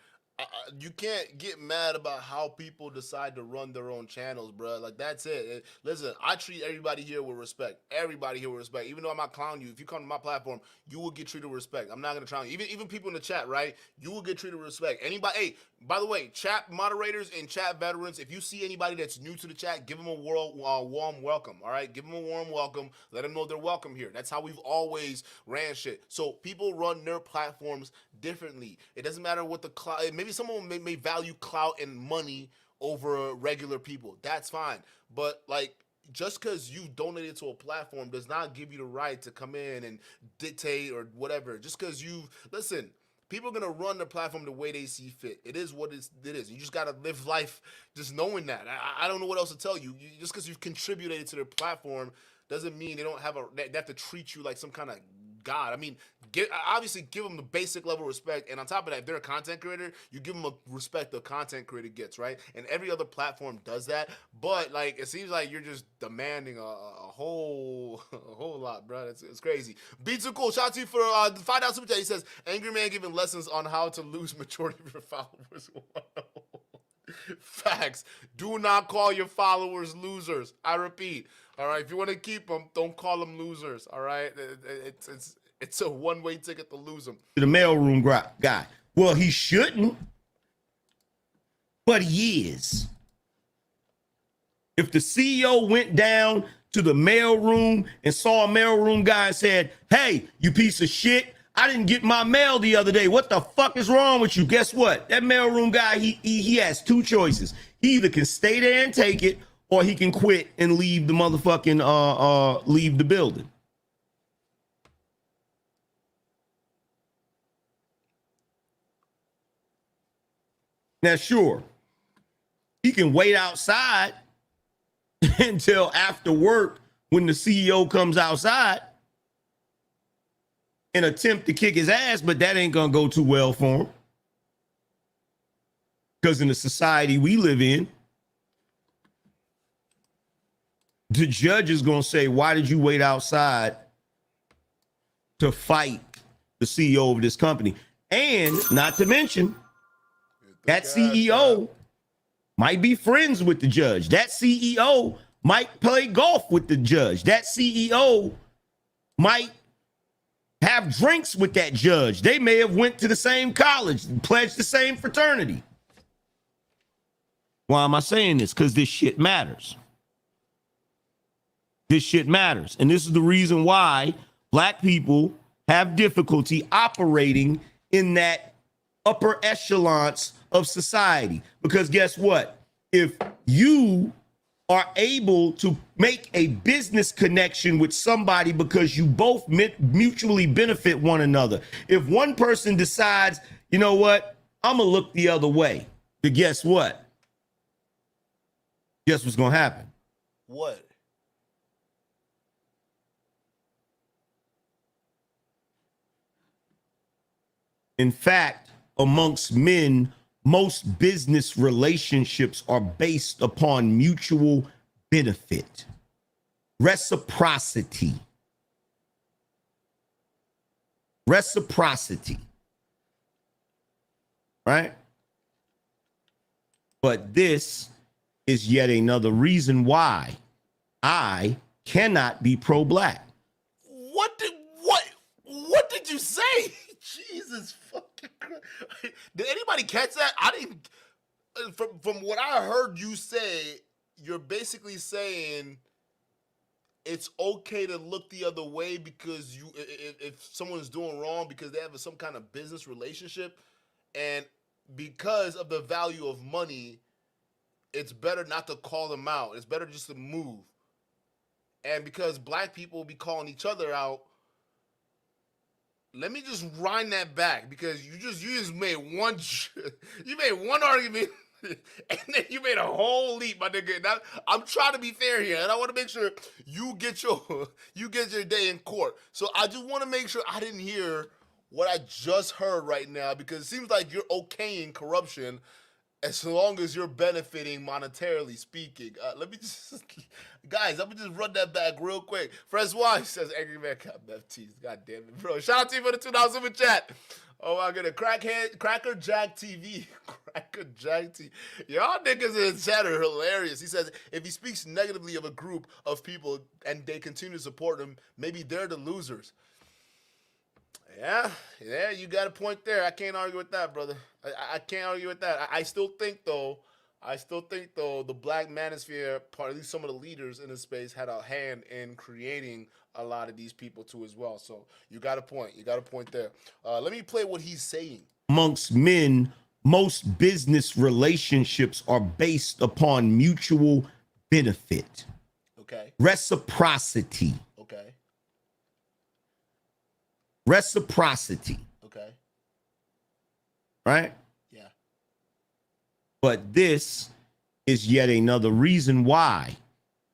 you can't get mad about how people decide to run their own channels, bro. Like, that's it. Listen, I treat everybody here with respect. Everybody here with respect. Even though I'm not clowning you, if you come to my platform, you will get treated with respect. I'm not gonna clown you. Even people in the chat, right? You will get treated with respect. Anybody, hey, by the way, chat moderators and chat veterans, if you see anybody that's new to the chat, give them a warm welcome, all right? Give them a warm welcome. Let them know they're welcome here. That's how we've always ran shit. So people run their platforms differently. It doesn't matter what the clout, maybe someone may value clout and money over regular people. That's fine. But like, just because you donated to a platform does not give you the right to come in and dictate or whatever. Just because listen, People are gonna run the platform the way they see fit. It is what it is. You just gotta live life just knowing that. I don't know what else to tell you. Just because you've contributed to their platform doesn't mean they don't have they have to treat you like some kind of god. I mean, obviously give them the basic level of respect, and on top of that, if they're a content creator, you give them a respect the content creator gets, right? And every other platform does that. But like, it seems like you're just demanding a whole lot, bro. It's crazy. Beats are cool. Shout out to you for the $5 super chat. He says, "Angry man giving lessons on how to lose majority of your followers." Facts. Do not call your followers losers. I repeat. All right, if you want to keep them, don't call them losers. All right, it's a one-way ticket to lose them. The mailroom guy. Well, he shouldn't, but he is. If the CEO went down to the mailroom and saw a mailroom guy and said, "Hey, you piece of shit, I didn't get my mail the other day. What the fuck is wrong with you?" Guess what? That mailroom guy, he has two choices. He either can stay there and take it, or he can quit and leave the motherfucking leave the building. Now, sure, he can wait outside until after work when the CEO comes outside and attempt to kick his ass, but that ain't gonna go too well for him. Because in the society we live in, the judge is going to say, "Why did you wait outside to fight the CEO of this company?" And not to mention, that CEO might be friends with the judge. That CEO might play golf with the judge. That CEO might have drinks with that judge. They may have went to the same college, pledged the same fraternity. Why am I saying this? Because this shit matters. This shit matters. And this is the reason why black people have difficulty operating in that upper echelons of society. Because guess what? If you are able to make a business connection with somebody because you both mutually benefit one another. If one person decides, you know what, I'm going to look the other way, then guess what? Guess what's going to happen? What? In fact, amongst men, most business relationships are based upon mutual benefit, reciprocity. Reciprocity. Right? But this is yet another reason why I cannot be pro-black. What did you say? Jesus fucking Christ. Did anybody catch that? I didn't. From what I heard you say, you're basically saying it's okay to look the other way because if someone's doing wrong because they have some kind of business relationship, and because of the value of money, it's better not to call them out. It's better just to move. And because black people be calling each other out, let me just wind that back, because you just made one argument and then you made a whole leap, my nigga. Now, I'm trying to be fair here, and I want to make sure you get your day in court. So I just want to make sure I didn't hear what I just heard right now, because it seems like you're okaying corruption as long as you're benefiting monetarily speaking. Let me just, guys, let me just run that back real quick. Francois says, "Angry man got FTs." God damn it, bro. Shout out to you for the $2 super chat. Oh my goodness. Cracker Jack TV. Cracker Jack TV. Y'all niggas in chat are hilarious. He says, if he speaks negatively of a group of people and they continue to support him, maybe they're the losers. Yeah, you got a point there. I can't argue with that, brother. I can't argue with that. I still think though, the black manosphere, at least some of the leaders in the space, had a hand in creating a lot of these people too as well. So you got a point. You got a point there. Let me play what he's saying. Amongst men, most business relationships are based upon mutual benefit. Okay. Reciprocity. Okay. Reciprocity. Okay. right? Yeah. But this is yet another reason why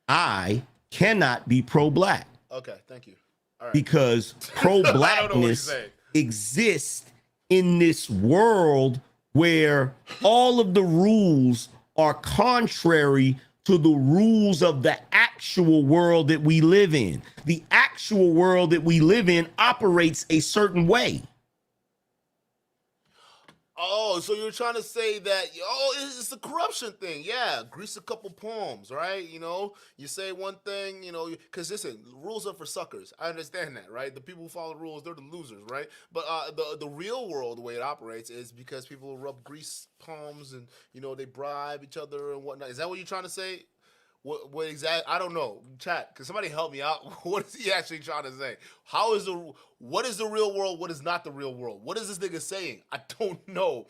I cannot be pro-black, Okay, thank you. All right. because I don't know what he's pro-blackness saying. exists in this world where all of the rules are contrary to the rules of the actual world that we live in. The actual world that we live in operates a certain way. Oh, so you're trying to say that, it's a corruption thing. Yeah, grease a couple palms, right? You know, you say one thing, because listen, rules are for suckers. I understand that, right? The people who follow rules, they're the losers, right? But the real world, the way it operates is because people rub grease palms and, they bribe each other and whatnot. Is that what you're trying to say? What exactly? I don't know. Chat, can somebody help me out? What is he actually trying to say? What is the real world? What is not the real world? What is this nigga saying? I don't know.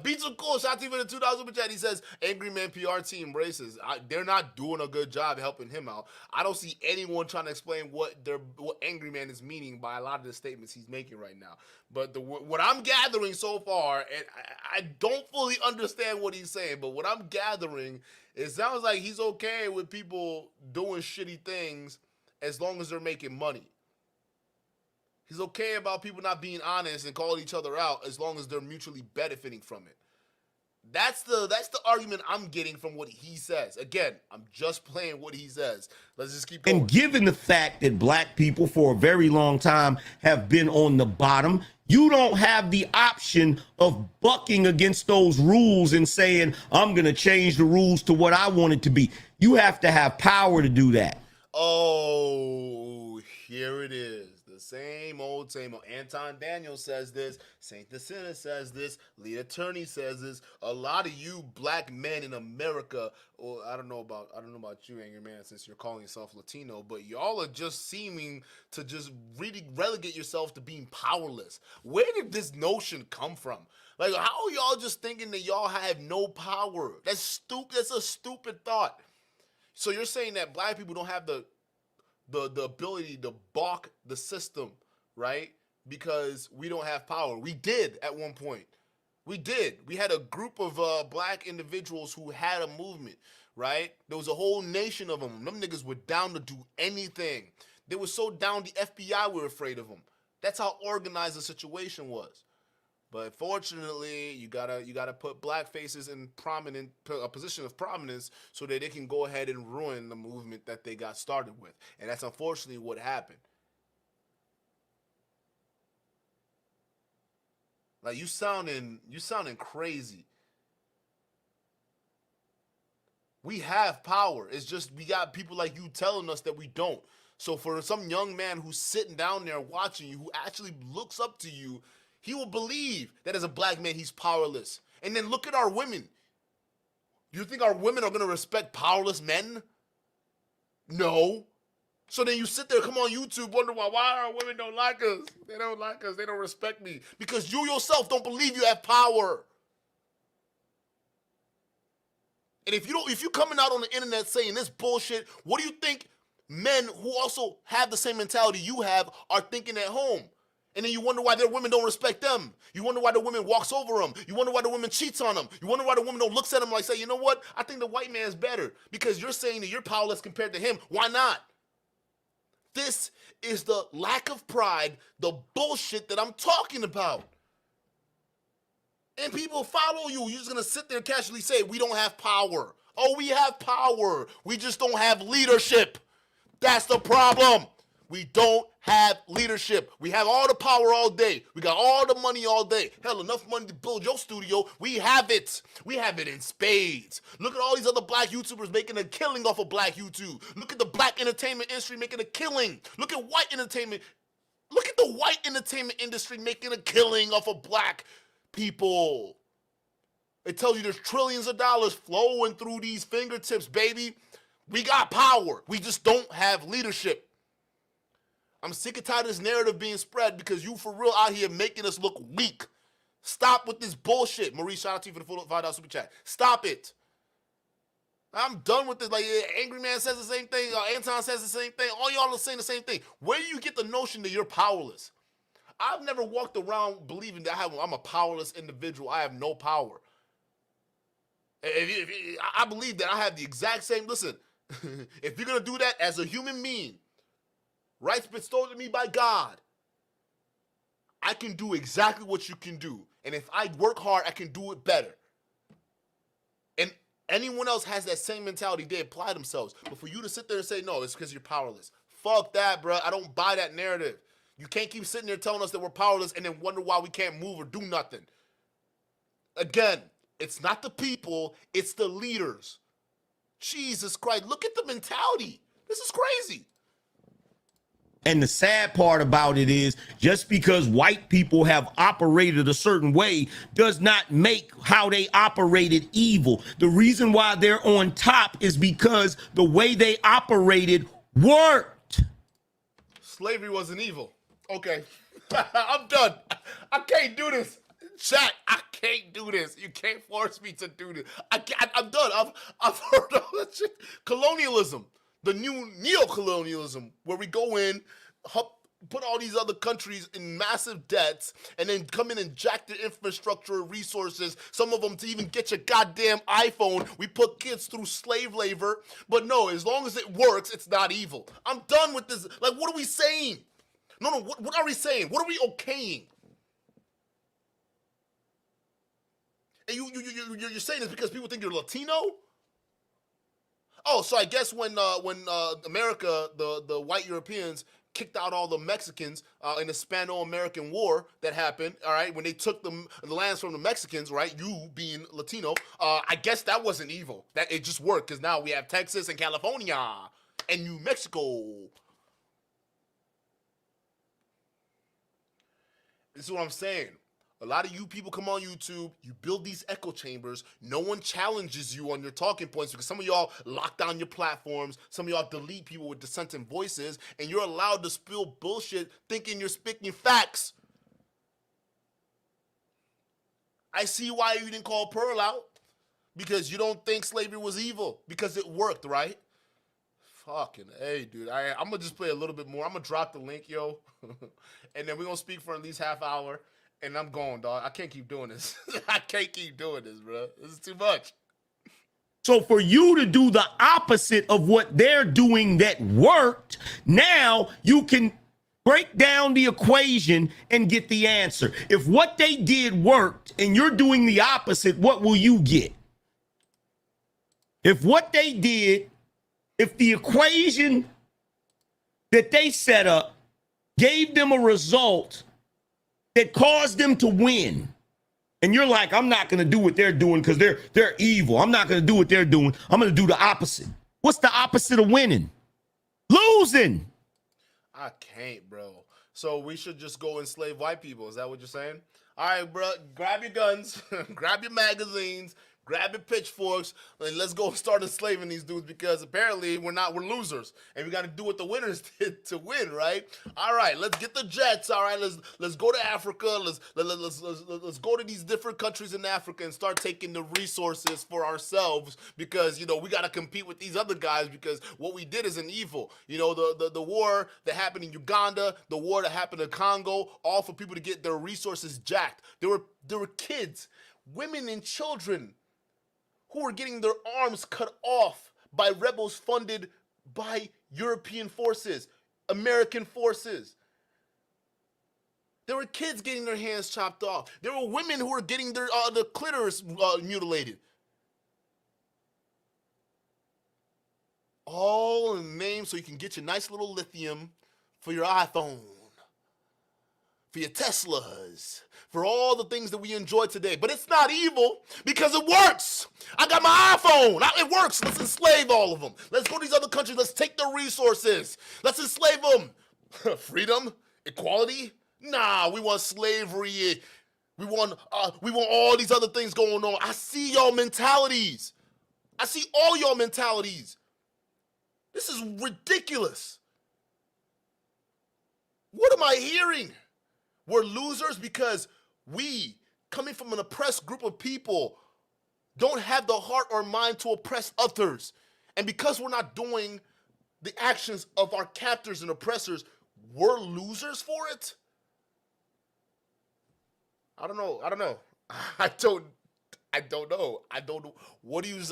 Beats are cool. Shout out to you for the 2,000 super chat. He says, Angry Man PR team racist. They're not doing a good job helping him out. I don't see anyone trying to explain what Angry Man is meaning by a lot of the statements he's making right now. But what I'm gathering so far, and I don't fully understand what he's saying, but what I'm gathering, it sounds like he's okay with people doing shitty things as long as they're making money. He's okay about people not being honest and calling each other out as long as they're mutually benefiting from it. That's the argument I'm getting from what he says. Again, I'm just playing what he says. Let's just keep going. And given the fact that black people for a very long time have been on the bottom, you don't have the option of bucking against those rules and saying, I'm going to change the rules to what I want it to be. You have to have power to do that. Oh, here it is. The same old. Anton Daniel says this. Saint DeSena says this. Lead Attorney says this. A lot of you black men in America, or I don't know about you, Angry Man, since you're calling yourself Latino, but y'all are just seeming to just really relegate yourself to being powerless. Where did this notion come from? Like, how are y'all just thinking that y'all have no power? That's stupid. That's a stupid thought. So you're saying that black people don't have the ability to balk the system, right? Because we don't have power. We did at one point. We did. We had a group of black individuals who had a movement, right? There was a whole nation of them. Them niggas were down to do anything. They were so down the FBI were afraid of them. That's how organized the situation was. But fortunately, you gotta put black faces in a position of prominence so that they can go ahead and ruin the movement that they got started with. And that's unfortunately what happened. Like, you sounding crazy. We have power. It's just we got people like you telling us that we don't. So for some young man who's sitting down there watching you, who actually looks up to you, he will believe that as a black man, he's powerless. And then look at our women. You think our women are going to respect powerless men? No. So then you sit there, come on YouTube, wonder why our women don't like us. They don't like us. They don't respect me. Because you yourself don't believe you have power. And if you coming out on the internet saying this bullshit, what do you think men who also have the same mentality you have are thinking at home? And then you wonder why their women don't respect them. You wonder why the woman walks over them. You wonder why the woman cheats on them. You wonder why the woman don't looks at them like, say, you know what? I think the white man's better because you're saying that you're powerless compared to him. Why not? This is the lack of pride, the bullshit that I'm talking about. And people follow you. You're just going to sit there and casually say, we don't have power. Oh, we have power. We just don't have leadership. That's the problem. We don't have leadership. We have all the power all day. We got all the money all day. Hell, enough money to build your studio. We have it. We have it in spades. Look at all these other black YouTubers making a killing off of black YouTube. Look at the black entertainment industry making a killing. Look at white entertainment. Look at the white entertainment industry making a killing off of black people. It tells you there's trillions of dollars flowing through these fingertips, baby. We got power. We just don't have leadership. I'm sick and tired of this narrative being spread because you for real out here making us look weak. Stop with this bullshit. Marie, shout out to you for the full $5 super chat. Stop it. I'm done with this. Like, Angry Man says the same thing. Anton says the same thing. All y'all are saying the same thing. Where do you get the notion that you're powerless? I've never walked around believing that I'm a powerless individual. I have no power. I believe that I have the exact same. Listen, if you're gonna do that as a human being, rights bestowed to me by God, I can do exactly what you can do. And if I work hard, I can do it better. And anyone else has that same mentality, they apply themselves. But for you to sit there and say, no, it's because you're powerless. Fuck that, bro. I don't buy that narrative. You can't keep sitting there telling us that we're powerless and then wonder why we can't move or do nothing. Again, it's not the people, it's the leaders. Jesus Christ, look at the mentality. This is crazy. And the sad part about it is just because white people have operated a certain way does not make how they operated evil. The reason why they're on top is because the way they operated worked. Slavery wasn't evil. Okay, I'm done. I can't do this. Chat, I can't do this. You can't force me to do this. I'm done. I've heard of that shit. Colonialism. The new neo-colonialism, where we go in, put all these other countries in massive debts, and then come in and jack their infrastructure resources, some of them to even get your goddamn iPhone. We put kids through slave labor. But no, as long as it works, it's not evil. I'm done with this. Like, what are we saying? No, what are we saying? What are we okaying? And you're saying this because people think you're Latino? Oh, so I guess when America, the white Europeans kicked out all the Mexicans in the Spano-American War that happened, all right, when they took the lands from the Mexicans, right, you being Latino, I guess that wasn't evil. That it just worked because now we have Texas and California and New Mexico. This is what I'm saying. A lot of you people come on YouTube, you build these echo chambers, no one challenges you on your talking points because some of y'all lock down your platforms, some of y'all delete people with dissenting voices, and you're allowed to spill bullshit thinking you're speaking facts. I see why you didn't call Pearl out, because you don't think slavery was evil, because it worked, right? Fucking hey, dude. I'm going to just play a little bit more. I'm going to drop the link, yo, and then we're going to speak for at least half hour. And I'm going, dog. I can't keep doing this. I can't keep doing this, bro. This is too much. So for you to do the opposite of what they're doing that worked, now you can break down the equation and get the answer. If what they did worked and you're doing the opposite, what will you get? If what they did, if the equation that they set up gave them a result that caused them to win, and you're like, I'm not going to do what they're doing because they're evil. I'm not going to do what they're doing. I'm going to do the opposite. What's the opposite of winning? Losing. I can't, bro. So we should just go enslave white people. Is that what you're saying? All right, bro. Grab your guns, grab your magazines, grab your pitchforks, and let's go start enslaving these dudes because apparently we're losers, and we got to do what the winners did to win, right? All right, let's get the jets. All right, let's go to Africa. Let's go to these different countries in Africa and start taking the resources for ourselves because we got to compete with these other guys because what we did isn't evil. The war that happened in Uganda, the war that happened in Congo, all for people to get their resources jacked. There were kids, women, and children who were getting their arms cut off by rebels funded by European forces, American forces. There were kids getting their hands chopped off. There were women who were getting their clitoris mutilated. All in the name so you can get your nice little lithium for your iPhone, for your Teslas, for all the things that we enjoy today. But it's not evil because it works. I got my iPhone. It works. Let's enslave all of them. Let's go to these other countries. Let's take their resources. Let's enslave them. Freedom? Equality? Nah, we want slavery. We want all these other things going on. I see y'all mentalities. I see all y'all mentalities. This is ridiculous. What am I hearing? We're losers because we, coming from an oppressed group of people, don't have the heart or mind to oppress others. And because we're not doing the actions of our captors and oppressors, we're losers for it? I don't know. I don't know. What do you?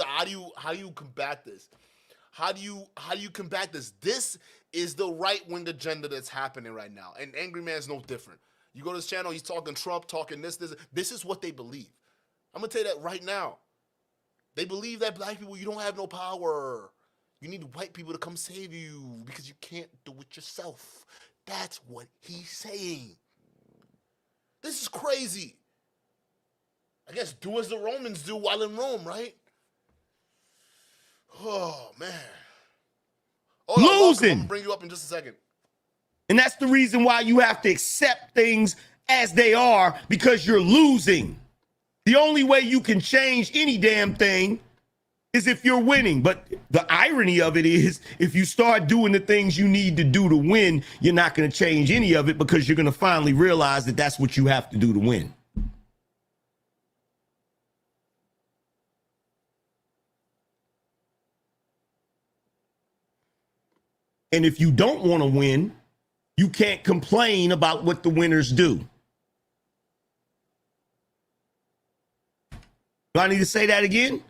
How do you combat this? How do you combat this? This is the right wing agenda that's happening right now, and Angry Man's no different. You go to his channel, he's talking Trump, talking this. This is what they believe. I'm gonna tell you that right now. They believe that black people, you don't have no power. You need white people to come save you because you can't do it yourself. That's what he's saying. This is crazy. I guess do as the Romans do while in Rome, right? Oh, man. Hold on, welcome. I'm Losing. gonna bring you up in just a second. And that's the reason why you have to accept things as they are, because you're losing. The only way you can change any damn thing is if you're winning. But the irony of it is, if you start doing the things you need to do to win, you're not going to change any of it, because you're going to finally realize that that's what you have to do to win. And if you don't want to win, you can't complain about what the winners do. Do I need to say that again?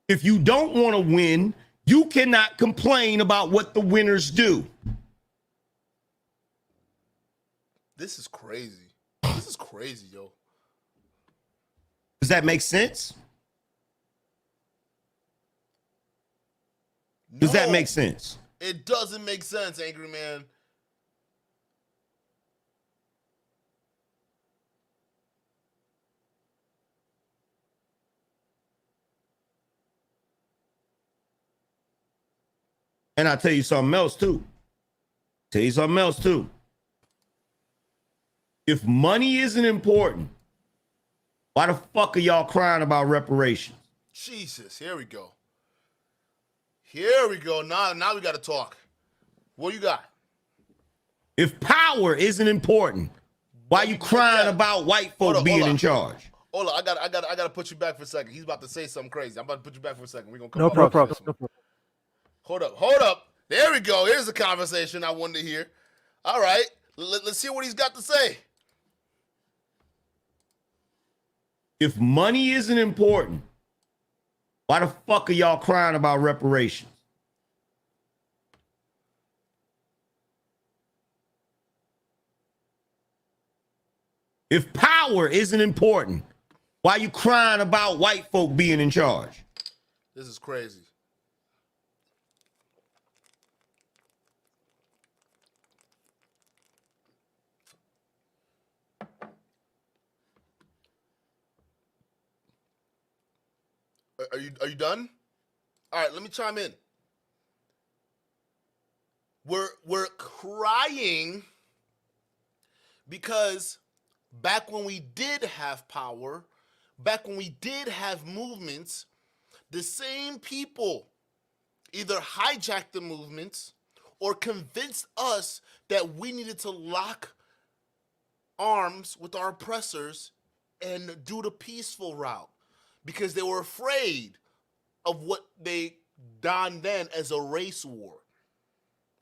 If you don't want to win, you cannot complain about what the winners do. This is crazy. This is crazy, yo. Does that make sense? Does that make sense? It doesn't make sense, Angry Man. And I'll tell you something else too. If money isn't important, why the fuck are y'all crying about reparations? Jesus, here we go. Here we go. Now we got to talk. What you got? If power isn't important, why you crying about white folk being in charge? Hold on, I got to put you back for a second. He's about to say something crazy. I'm about to put you back for a second. We're gonna come. No problem. Hold up. There we go. Here's the conversation I wanted to hear. All right, let's hear what he's got to say. If money isn't important, why the fuck are y'all crying about reparations? If power isn't important, why you crying about white folk being in charge? This is crazy. Are you done? All right, let me chime in. We're crying because back when we did have power, back when we did have movements, the same people either hijacked the movements or convinced us that we needed to lock arms with our oppressors and do the peaceful route, because they were afraid of what they donned then as a race war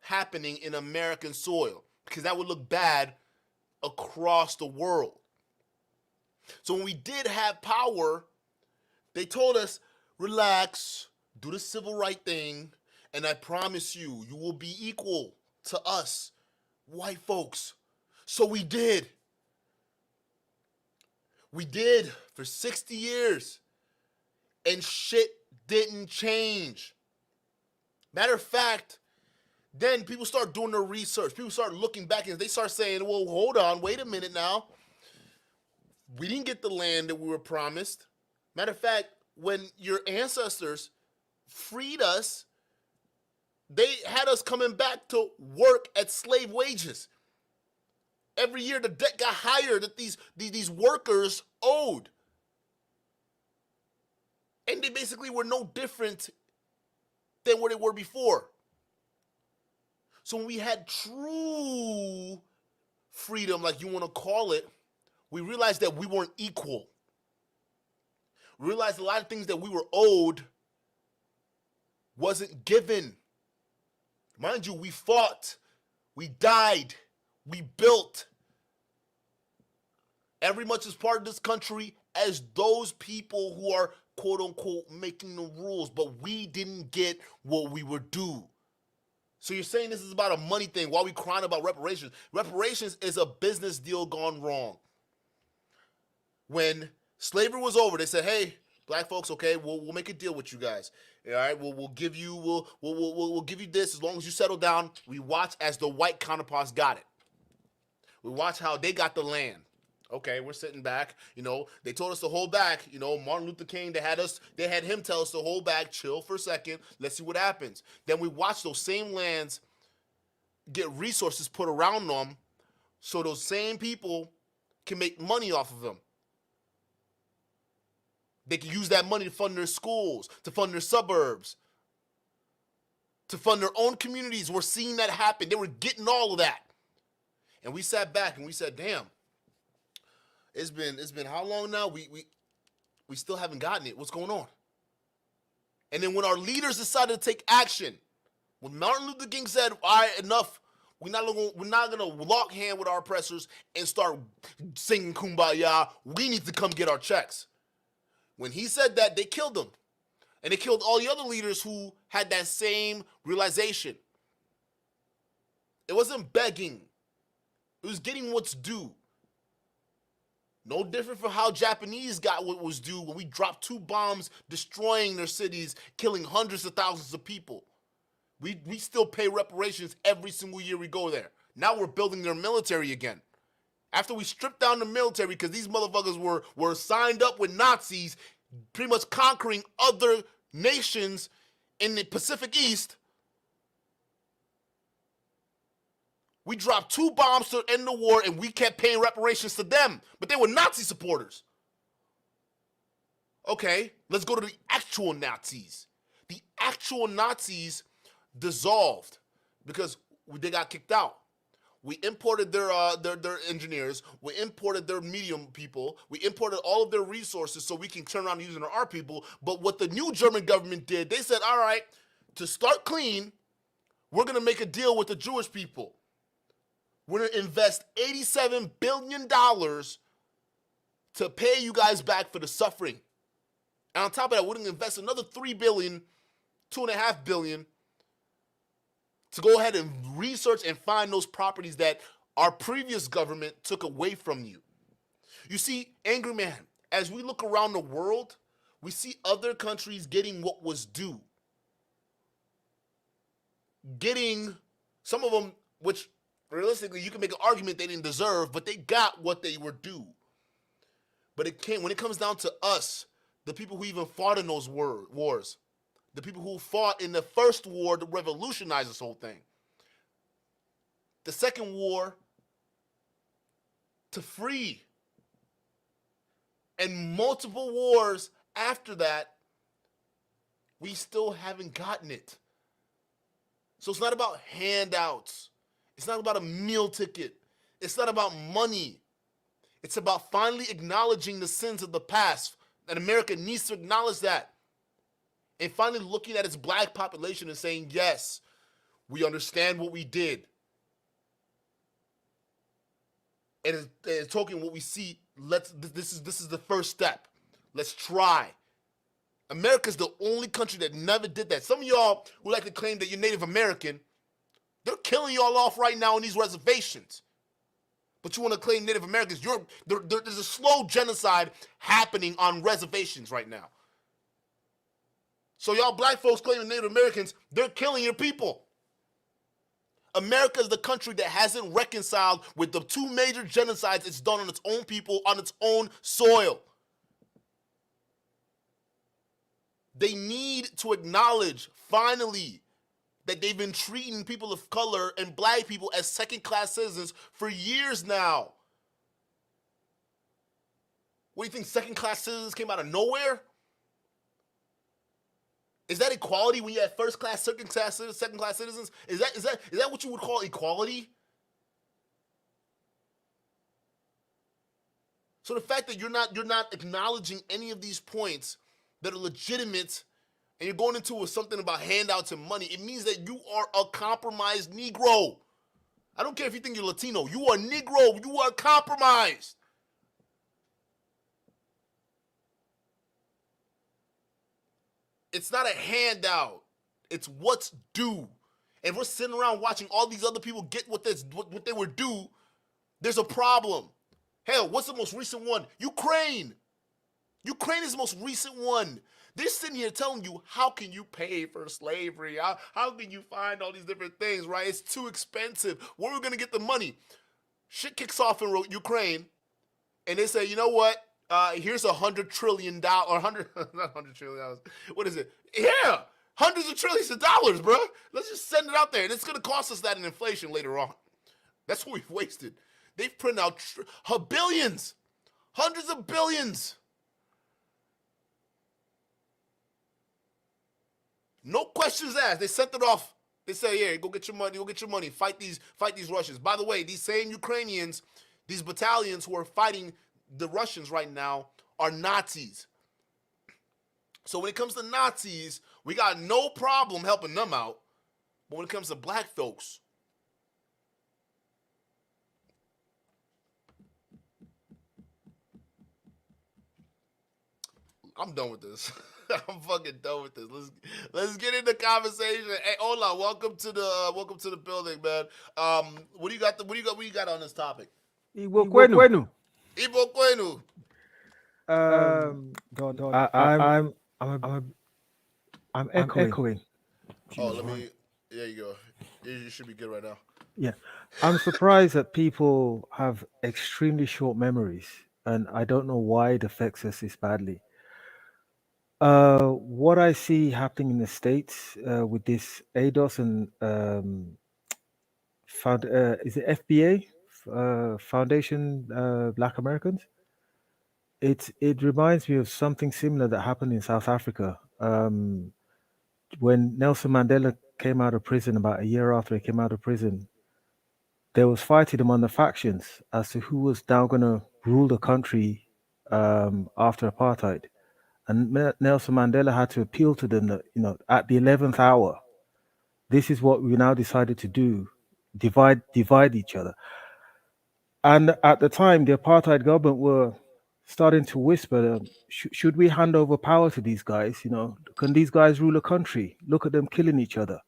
happening in American soil, because that would look bad across the world. So when we did have power, they told us, relax, do the civil right thing, and I promise you, you will be equal to us, white folks. So we did. We did for 60 years. And shit didn't change. Matter of fact, then people start doing their research. People start looking back and they start saying, well, hold on, wait a minute now. We didn't get the land that we were promised. Matter of fact, when your ancestors freed us, they had us coming back to work at slave wages. Every year the debt got higher that these workers owed. And they basically were no different than what they were before. So when we had true freedom, like you want to call it, we realized that we weren't equal. We realized a lot of things that we were owed wasn't given. Mind you, we fought, we died, we built. every much as part of this country as those people who are quote unquote making the rules, but we didn't get what we were due. So you're saying this is about a money thing while we crying about reparations. Reparations is a business deal gone wrong. When slavery was over, they said, "Hey, black folks, okay, we'll make a deal with you guys. All right, we'll give you we'll give you this as long as you settle down." We watch as the white counterparts got it. We watch how they got the land. Okay, we're sitting back. You know, they told us to hold back. You know, Martin Luther King, they had him tell us to hold back, chill for a second. Let's see what happens. Then we watch those same lands get resources put around them so those same people can make money off of them. They can use that money to fund their schools, to fund their suburbs, to fund their own communities. We're seeing that happen. They were getting all of that. And we sat back and we said, damn, it's been how long now? We still haven't gotten it. What's going on? And then when our leaders decided to take action, when Martin Luther King said, all right, enough, we're not gonna lock hand with our oppressors and start singing Kumbaya. We need to come get our checks. When he said that, they killed him. And they killed all the other leaders who had that same realization. It wasn't begging. It was getting what's due. No different from how Japanese got what was due when we dropped 2 bombs, destroying their cities, killing hundreds of thousands of people. We still pay reparations every single year we go there. Now we're building their military again. After we stripped down the military because these motherfuckers were signed up with Nazis, pretty much conquering other nations in the Pacific East, we dropped 2 bombs to end the war and we kept paying reparations to them. But they were Nazi supporters. Okay, let's go to the actual Nazis. The actual Nazis dissolved because they got kicked out. We imported their engineers. We imported their medium people. We imported all of their resources so we can turn around using our people. But what the new German government did, they said, all right, to start clean, we're going to make a deal with the Jewish people. We're going to invest $87 billion to pay you guys back for the suffering. And on top of that, we're going to invest another $3 billion, $2.5 billion to go ahead and research and find those properties that our previous government took away from you. You see, Angry Man, as we look around the world, we see other countries getting what was due. Getting some of them, which realistically you can make an argument they didn't deserve, but they got what they were due. But when it comes down to us, the people who even fought in those wars, the people who fought in the first war to revolutionize this whole thing, the second war to free, and multiple wars after that, we still haven't gotten it. So it's not about handouts. It's not about a meal ticket. It's not about money. It's about finally acknowledging the sins of the past. And America needs to acknowledge that. And finally looking at its black population and saying, yes, we understand what we did. And talking what we see, this is the first step. Let's try. America's the only country that never did that. Some of y'all who like to claim that you're Native American, they're killing y'all off right now on these reservations. But you want to claim Native Americans, there's a slow genocide happening on reservations right now. So y'all black folks claiming Native Americans, they're killing your people. America is the country that hasn't reconciled with the 2 major genocides it's done on its own people, on its own soil. They need to acknowledge, finally, that they've been treating people of color and black people as second-class citizens for years now. What do you think, second-class citizens came out of nowhere? Is that equality when you have first-class, second-class citizens? Is that what you would call equality? So the fact that you're not acknowledging any of these points that are legitimate, and you're going into something about handouts and money, it means that you are a compromised Negro. I don't care if you think you're Latino. You are Negro. You are compromised. It's not a handout. It's what's due. And we're sitting around watching all these other people get what they were due. There's a problem. Hell, what's the most recent one? Ukraine. Ukraine is the most recent one. They're sitting here telling you, how can you pay for slavery? How can you find all these different things, right? It's too expensive. Where are we going to get the money? Shit kicks off in Ukraine, and they say, you know what? Here's $100 trillion, or not $100 trillion. What is it? Yeah, hundreds of trillions of dollars, bro. Let's just send it out there, and it's going to cost us that in inflation later on. That's what we've wasted. They've printed out billions, hundreds of billions. No questions asked. They sent it off. They say, "Yeah, go get your money. Go get your money. Fight these Russians." By the way, these same Ukrainians, these battalions who are fighting the Russians right now are Nazis. So when it comes to Nazis, we got no problem helping them out. But when it comes to black folks, I'm done with this. I'm fucking done with this. Let's get into conversation. Hey, Ola, welcome to the building, man. What do you got on this topic? Igbo kwenu. Ibo Kwenu. God, I'm echoing. Oh, there you go. You should be good right now. Yeah, I'm surprised that people have extremely short memories, and I don't know why it affects us this badly. What I see happening in the States with this ADOS and is it FBA, Foundation Black Americans? It reminds me of something similar that happened in South Africa when Nelson Mandela came out of prison. About a year after he came out of prison, there was fighting among the factions as to who was now going to rule the country after apartheid. And Nelson Mandela had to appeal to them that, at the 11th hour, this is what we now decided to do, divide each other. And at the time, the apartheid government were starting to whisper, should we hand over power to these guys? Can these guys rule a country? Look at them killing each other.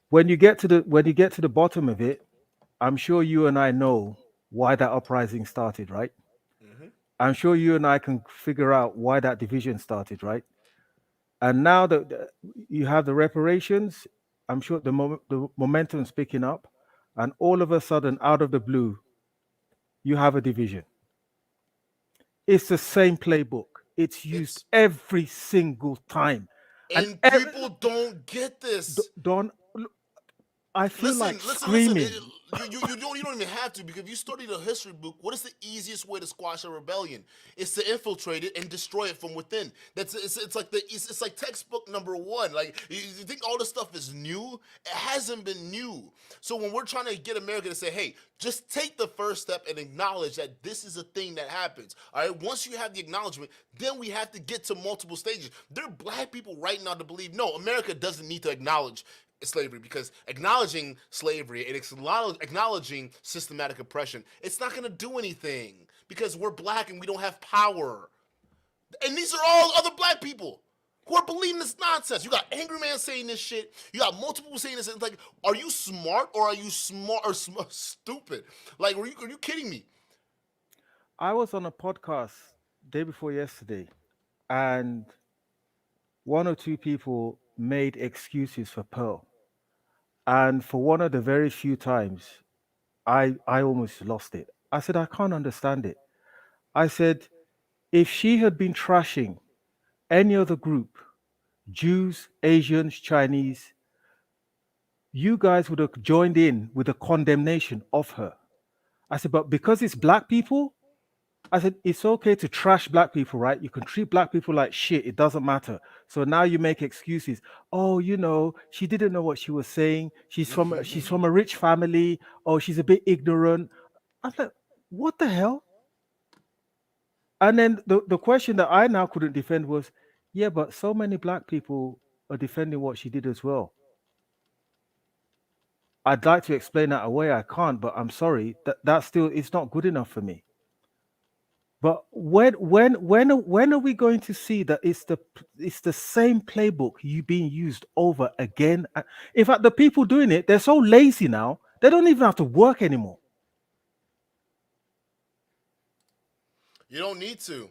When you get to the bottom of it, I'm sure you and I know why that uprising started, right? I'm sure you and I can figure out why that division started, right? And now that you have the reparations, I'm sure the momentum's picking up, and all of a sudden, out of the blue, you have a division. It's the same playbook. It's used every single time. And people don't get this. Don, I feel like screaming. You don't even have to, because if you study the history book, what is the easiest way to squash a rebellion? It's to infiltrate it and destroy it from within. It's like textbook number one. Like, you think all this stuff is new? It hasn't been new. So when we're trying to get America to say, hey, just take the first step and acknowledge that this is a thing that happens. All right, once you have the acknowledgement, then we have to get to multiple stages. There are black people right now to believe, no, America doesn't need to acknowledge slavery, because acknowledging slavery and acknowledging systematic oppression, it's not going to do anything, because we're black and we don't have power. And these are all other black people who are believing this nonsense. You got Angry Man saying this shit. You got multiple people saying this. It's like, are you smart or are you stupid? Like, are you kidding me? I was on a podcast day before yesterday, and one or two people made excuses for Pearl. And for one of the very few times, I almost lost it. I said, I can't understand it. I said, if she had been trashing any other group, Jews, Asians, Chinese, you guys would have joined in with a condemnation of her. I said, but because it's black people, I said, it's okay to trash black people, right? You can treat black people like shit. It doesn't matter. So now you make excuses. Oh, she didn't know what she was saying. She's from a rich family. Oh, she's a bit ignorant. I was like, what the hell? And then the question that I now couldn't defend was, yeah, but so many black people are defending what she did as well. I'd like to explain that away. I can't, but I'm sorry. That still, it's not good enough for me. But when are we going to see that it's the same playbook you being used over again? In fact, the people doing it, they're so lazy now, they don't even have to work anymore. You don't need to.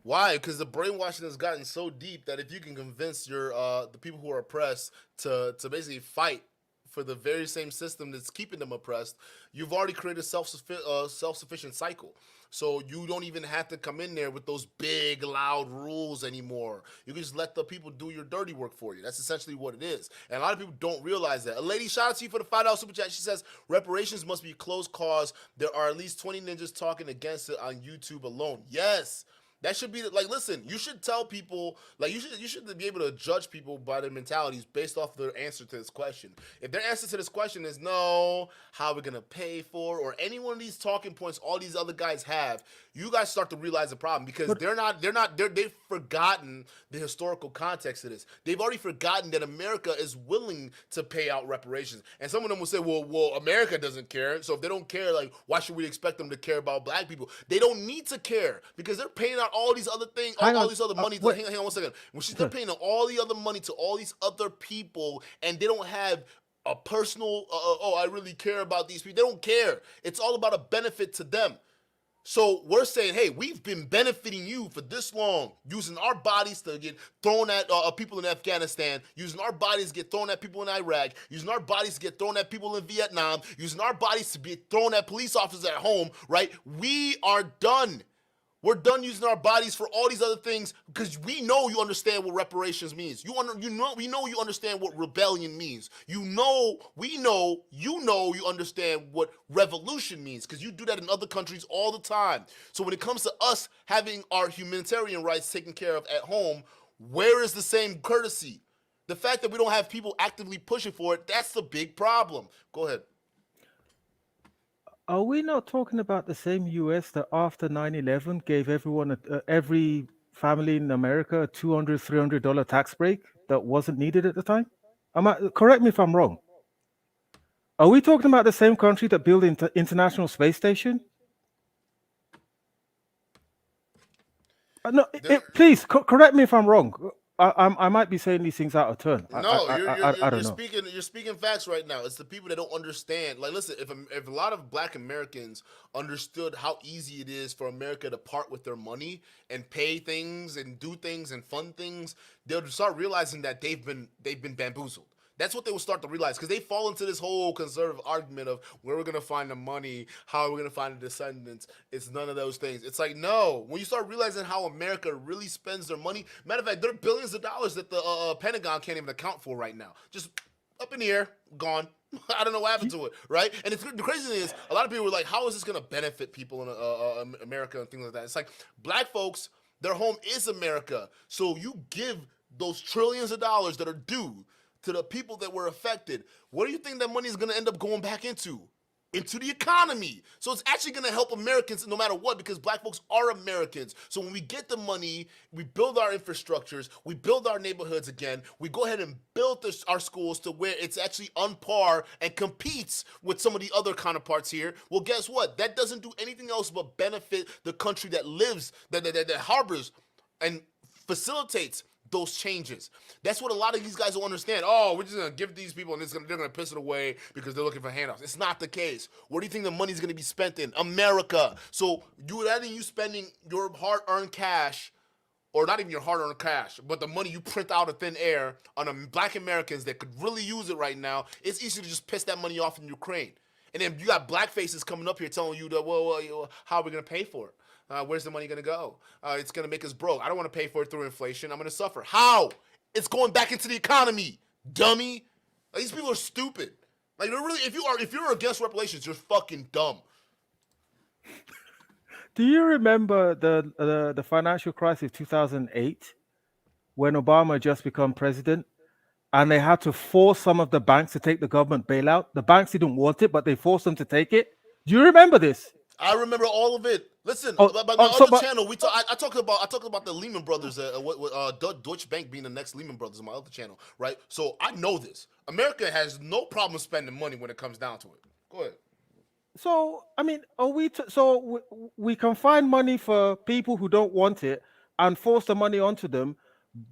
Why? Because the brainwashing has gotten so deep that if you can convince your the people who are oppressed to basically fight for the very same system that's keeping them oppressed, you've already created a self-sufficient cycle. So you don't even have to come in there with those big, loud rules anymore. You can just let the people do your dirty work for you. That's essentially what it is. And a lot of people don't realize that. A lady, shout out to you for the $5 super chat. She says, reparations must be a closed cause. There are at least 20 ninjas talking against it on YouTube alone. Yes. That should be like, listen, you should tell people, like, you should be able to judge people by their mentalities based off their answer to this question. If their answer to this question is no, how are we gonna pay for, or any one of these talking points all these other guys have, you guys start to realize the problem, because they've forgotten the historical context of this. They've already forgotten that America is willing to pay out reparations. And some of them will say, well, America doesn't care. So if they don't care, like, why should we expect them to care about black people? They don't need to care, because they're paying out all these other things, all these other money. Hang on 1 second. They're paying all the other money to all these other people, and they don't have a personal, I really care about these people. They don't care. It's all about a benefit to them. So we're saying, hey, we've been benefiting you for this long, using our bodies to get thrown at people in Afghanistan, using our bodies to get thrown at people in Iraq, using our bodies to get thrown at people in Vietnam, using our bodies to be thrown at police officers at home, right? We are done. We're done using our bodies for all these other things, because we know you understand what reparations means. We know you understand what rebellion means. You understand what revolution means, because you do that in other countries all the time. So when it comes to us having our humanitarian rights taken care of at home, where is the same courtesy? The fact that we don't have people actively pushing for it, that's the big problem. Go ahead. Are we not talking about the same US that after 9/11 gave everyone, every family in America, a $200, $300 tax break that wasn't needed at the time? Correct me if I'm wrong. Are we talking about the same country that built the International Space Station? No, please correct me if I'm wrong. I might be saying these things out of turn. No, I don't know. You're speaking facts right now. It's the people that don't understand. Like, listen, if a lot of black Americans understood how easy it is for America to part with their money and pay things and do things and fund things, they'll start realizing that they've been bamboozled. That's what they will start to realize, because they fall into this whole conservative argument of where we're going to find the money, how we're going to find the descendants. It's none of those things. It's like, no, when you start realizing how America really spends their money, matter of fact, there are billions of dollars that the Pentagon can't even account for right now. Just up in the air, gone. I don't know what happened to it, right? And the crazy thing is, a lot of people were like, how is this going to benefit people in America and things like that? It's like, black folks, their home is America. So you give those trillions of dollars that are due to the people that were affected. What do you think that money is going to end up going back into? Into the economy. So it's actually going to help Americans no matter what, because black folks are Americans. So when we get the money, we build our infrastructures, we build our neighborhoods again, we go ahead and build our schools to where it's actually on par and competes with some of the other counterparts here. Well, guess what? That doesn't do anything else but benefit the country that lives, that harbors and facilitates those changes. That's what a lot of these guys don't understand. Oh, we're just going to give these people and they're going to piss it away because they're looking for handouts. It's not the case. Where do you think the money's going to be spent in? America. So you spending your hard-earned cash, or not even your hard-earned cash, but the money you print out of thin air on black Americans that could really use it right now, it's easy to just piss that money off in Ukraine. And then you got black faces coming up here telling you that, well, how are we going to pay for it? Where's the money going to go? It's going to make us broke. I don't want to pay for it through inflation. I'm going to suffer. How? It's going back into the economy, dummy. Like, these people are stupid. Like, they're really, if you're against reparations, you're fucking dumb. Do you remember the financial crisis of 2008 when Obama had just become president and they had to force some of the banks to take the government bailout? The banks didn't want it, but they forced them to take it. Do you remember this? I remember all of it. Listen, my other channel, I talked about the Lehman Brothers, Deutsche Bank being the next Lehman Brothers on my other channel, right? So I know this. America has no problem spending money when it comes down to it. Go ahead. So I mean, are we? We can find money for people who don't want it and force the money onto them,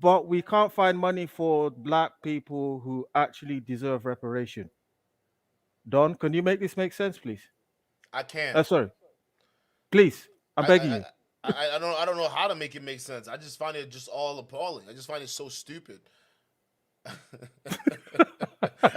but we can't find money for black people who actually deserve reparation. Don, can you make this make sense, please? I can. Sorry, please. I'm I, I, begging I, you. I don't know how to make it make sense. I just find it just all appalling. I just find it so stupid.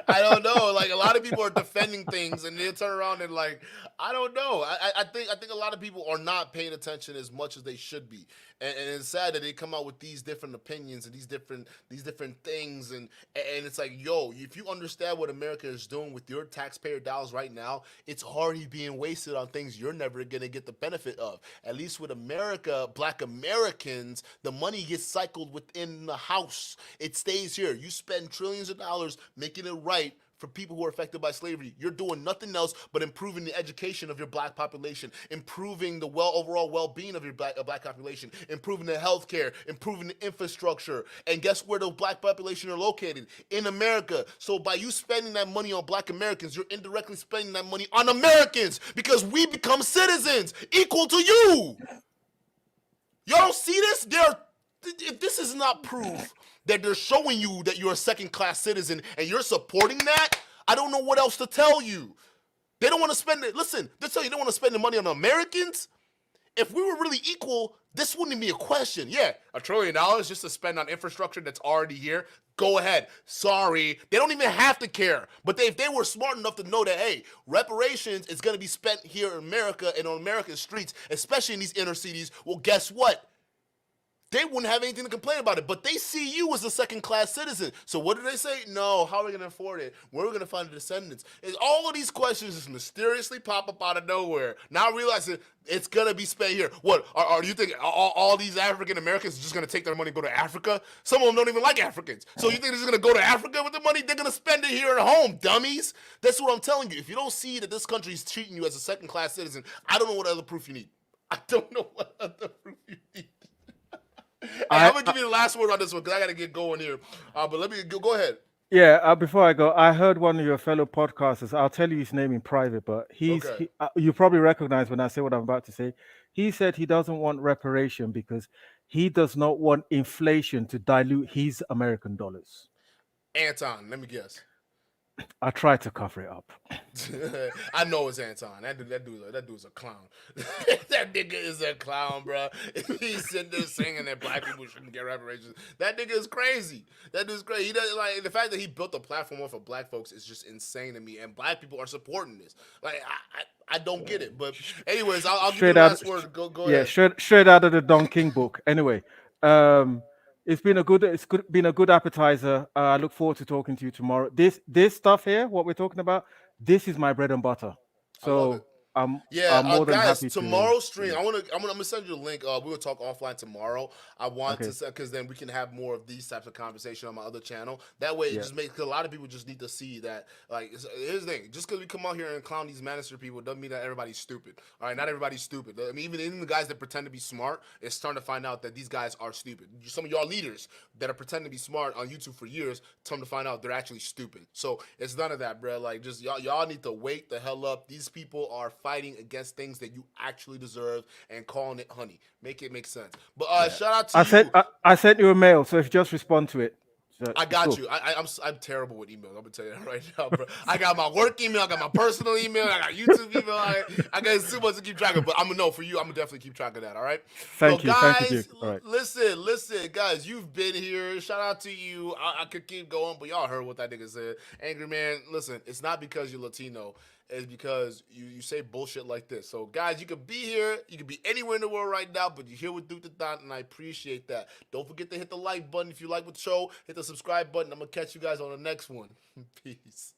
I don't know. Like a lot of people are defending things, and they turn around and like, I don't know. I think a lot of people are not paying attention as much as they should be, and it's sad that they come out with these different opinions and these different things, and it's like, yo, if you understand what America is doing with your taxpayer dollars right now, it's already being wasted on things you're never gonna get the benefit of. At least with America, Black Americans, the money gets cycled within the house. It stays here. You spend trillions of dollars making it right for people who are affected by slavery. You're doing nothing else but improving the education of your black population, improving the overall well-being of your black population, improving the healthcare, improving the infrastructure. And guess where the black population are located? In America. So by you spending that money on Black Americans, you're indirectly spending that money on Americans because we become citizens equal to you. Y'all don't see this? If this is not proof that they're showing you that you're a second-class citizen and you're supporting that, I don't know what else to tell you. They don't want to spend it. Listen, they tell you they don't want to spend the money on Americans. If we were really equal, this wouldn't be a question. Yeah, $1 trillion just to spend on infrastructure that's already here. Go ahead. Sorry. They don't even have to care. But if they were smart enough to know that, hey, reparations is going to be spent here in America and on American streets, especially in these inner cities, well, guess what? They wouldn't have anything to complain about it, but they see you as a second-class citizen. So what do they say? No, how are we going to afford it? Where are we going to find the descendants? And all of these questions just mysteriously pop up out of nowhere. Now realizing it's going to be spent here. What, are you think all these African Americans are just going to take their money and go to Africa? Some of them don't even like Africans. So you think they're just going to go to Africa with the money? They're going to spend it here at home, dummies. That's what I'm telling you. If you don't see that this country is treating you as a second-class citizen, I don't know what other proof you need. I don't know what other proof you need. Hey, I'm gonna give you the last word on this one because I gotta get going here. But let me go ahead. Yeah, before I go, I heard one of your fellow podcasters. I'll tell you his name in private, but Okay. you probably recognize when I say what I'm about to say. He said he doesn't want reparation because he does not want inflation to dilute his American dollars. Anton, let me guess. I tried to cover it up. I know it's Anton. That dude's a clown. That nigga is a clown, bro. He's sitting there singing that black people shouldn't get reparations. That nigga is crazy. That dude's crazy. He doesn't like the fact that he built a platform off of black folks is just insane to me. And black people are supporting this. Like I don't get it. But anyways, I'll give you the last word. Go Yeah, ahead. straight out of the Don King book. Anyway, been a good appetizer. I look forward to talking to you tomorrow. This stuff here, what we're talking about, this is my bread and butter. I love it. So I'm Yeah, more than guys, happy tomorrow's to. stream, I'm gonna send you the link. We will talk offline tomorrow. I want Okay. to, because then we can have more of these types of conversation on my other channel. That way, it Yeah. just makes, 'cause a lot of people just need to see that. Like, here's the thing: just because we come out here and clown these Manister people, doesn't mean that everybody's stupid. All right, not everybody's stupid. I mean, even the guys that pretend to be smart, it's starting to find out that these guys are stupid. Some of y'all leaders that are pretending to be smart on YouTube for years, come to find out they're actually stupid. So it's none of that, bro. Like, just y'all need to wake the hell up. These people are fighting against things that you actually deserve and calling it honey. Make it make sense. But shout out to you. I sent you a mail, so if you just respond to it. So I it's got cool. you. I'm terrible with emails. I'm gonna tell you that right now, bro. I got my work email, I got my personal email, I got YouTube email. I got too much to keep track of. But I'm gonna know for you. I'm gonna definitely keep track of that. All right. Thank you, guys, Duke. All right. listen, guys. You've been here. Shout out to you. I could keep going, but y'all heard what that nigga said. Angry man. Listen, it's not because you're Latino. Is because you say bullshit like this. So, guys, you could be here. You could be anywhere in the world right now, but you're here with Duke the Don, and I appreciate that. Don't forget to hit the like button if you like the show. Hit the subscribe button. I'm going to catch you guys on the next one. Peace.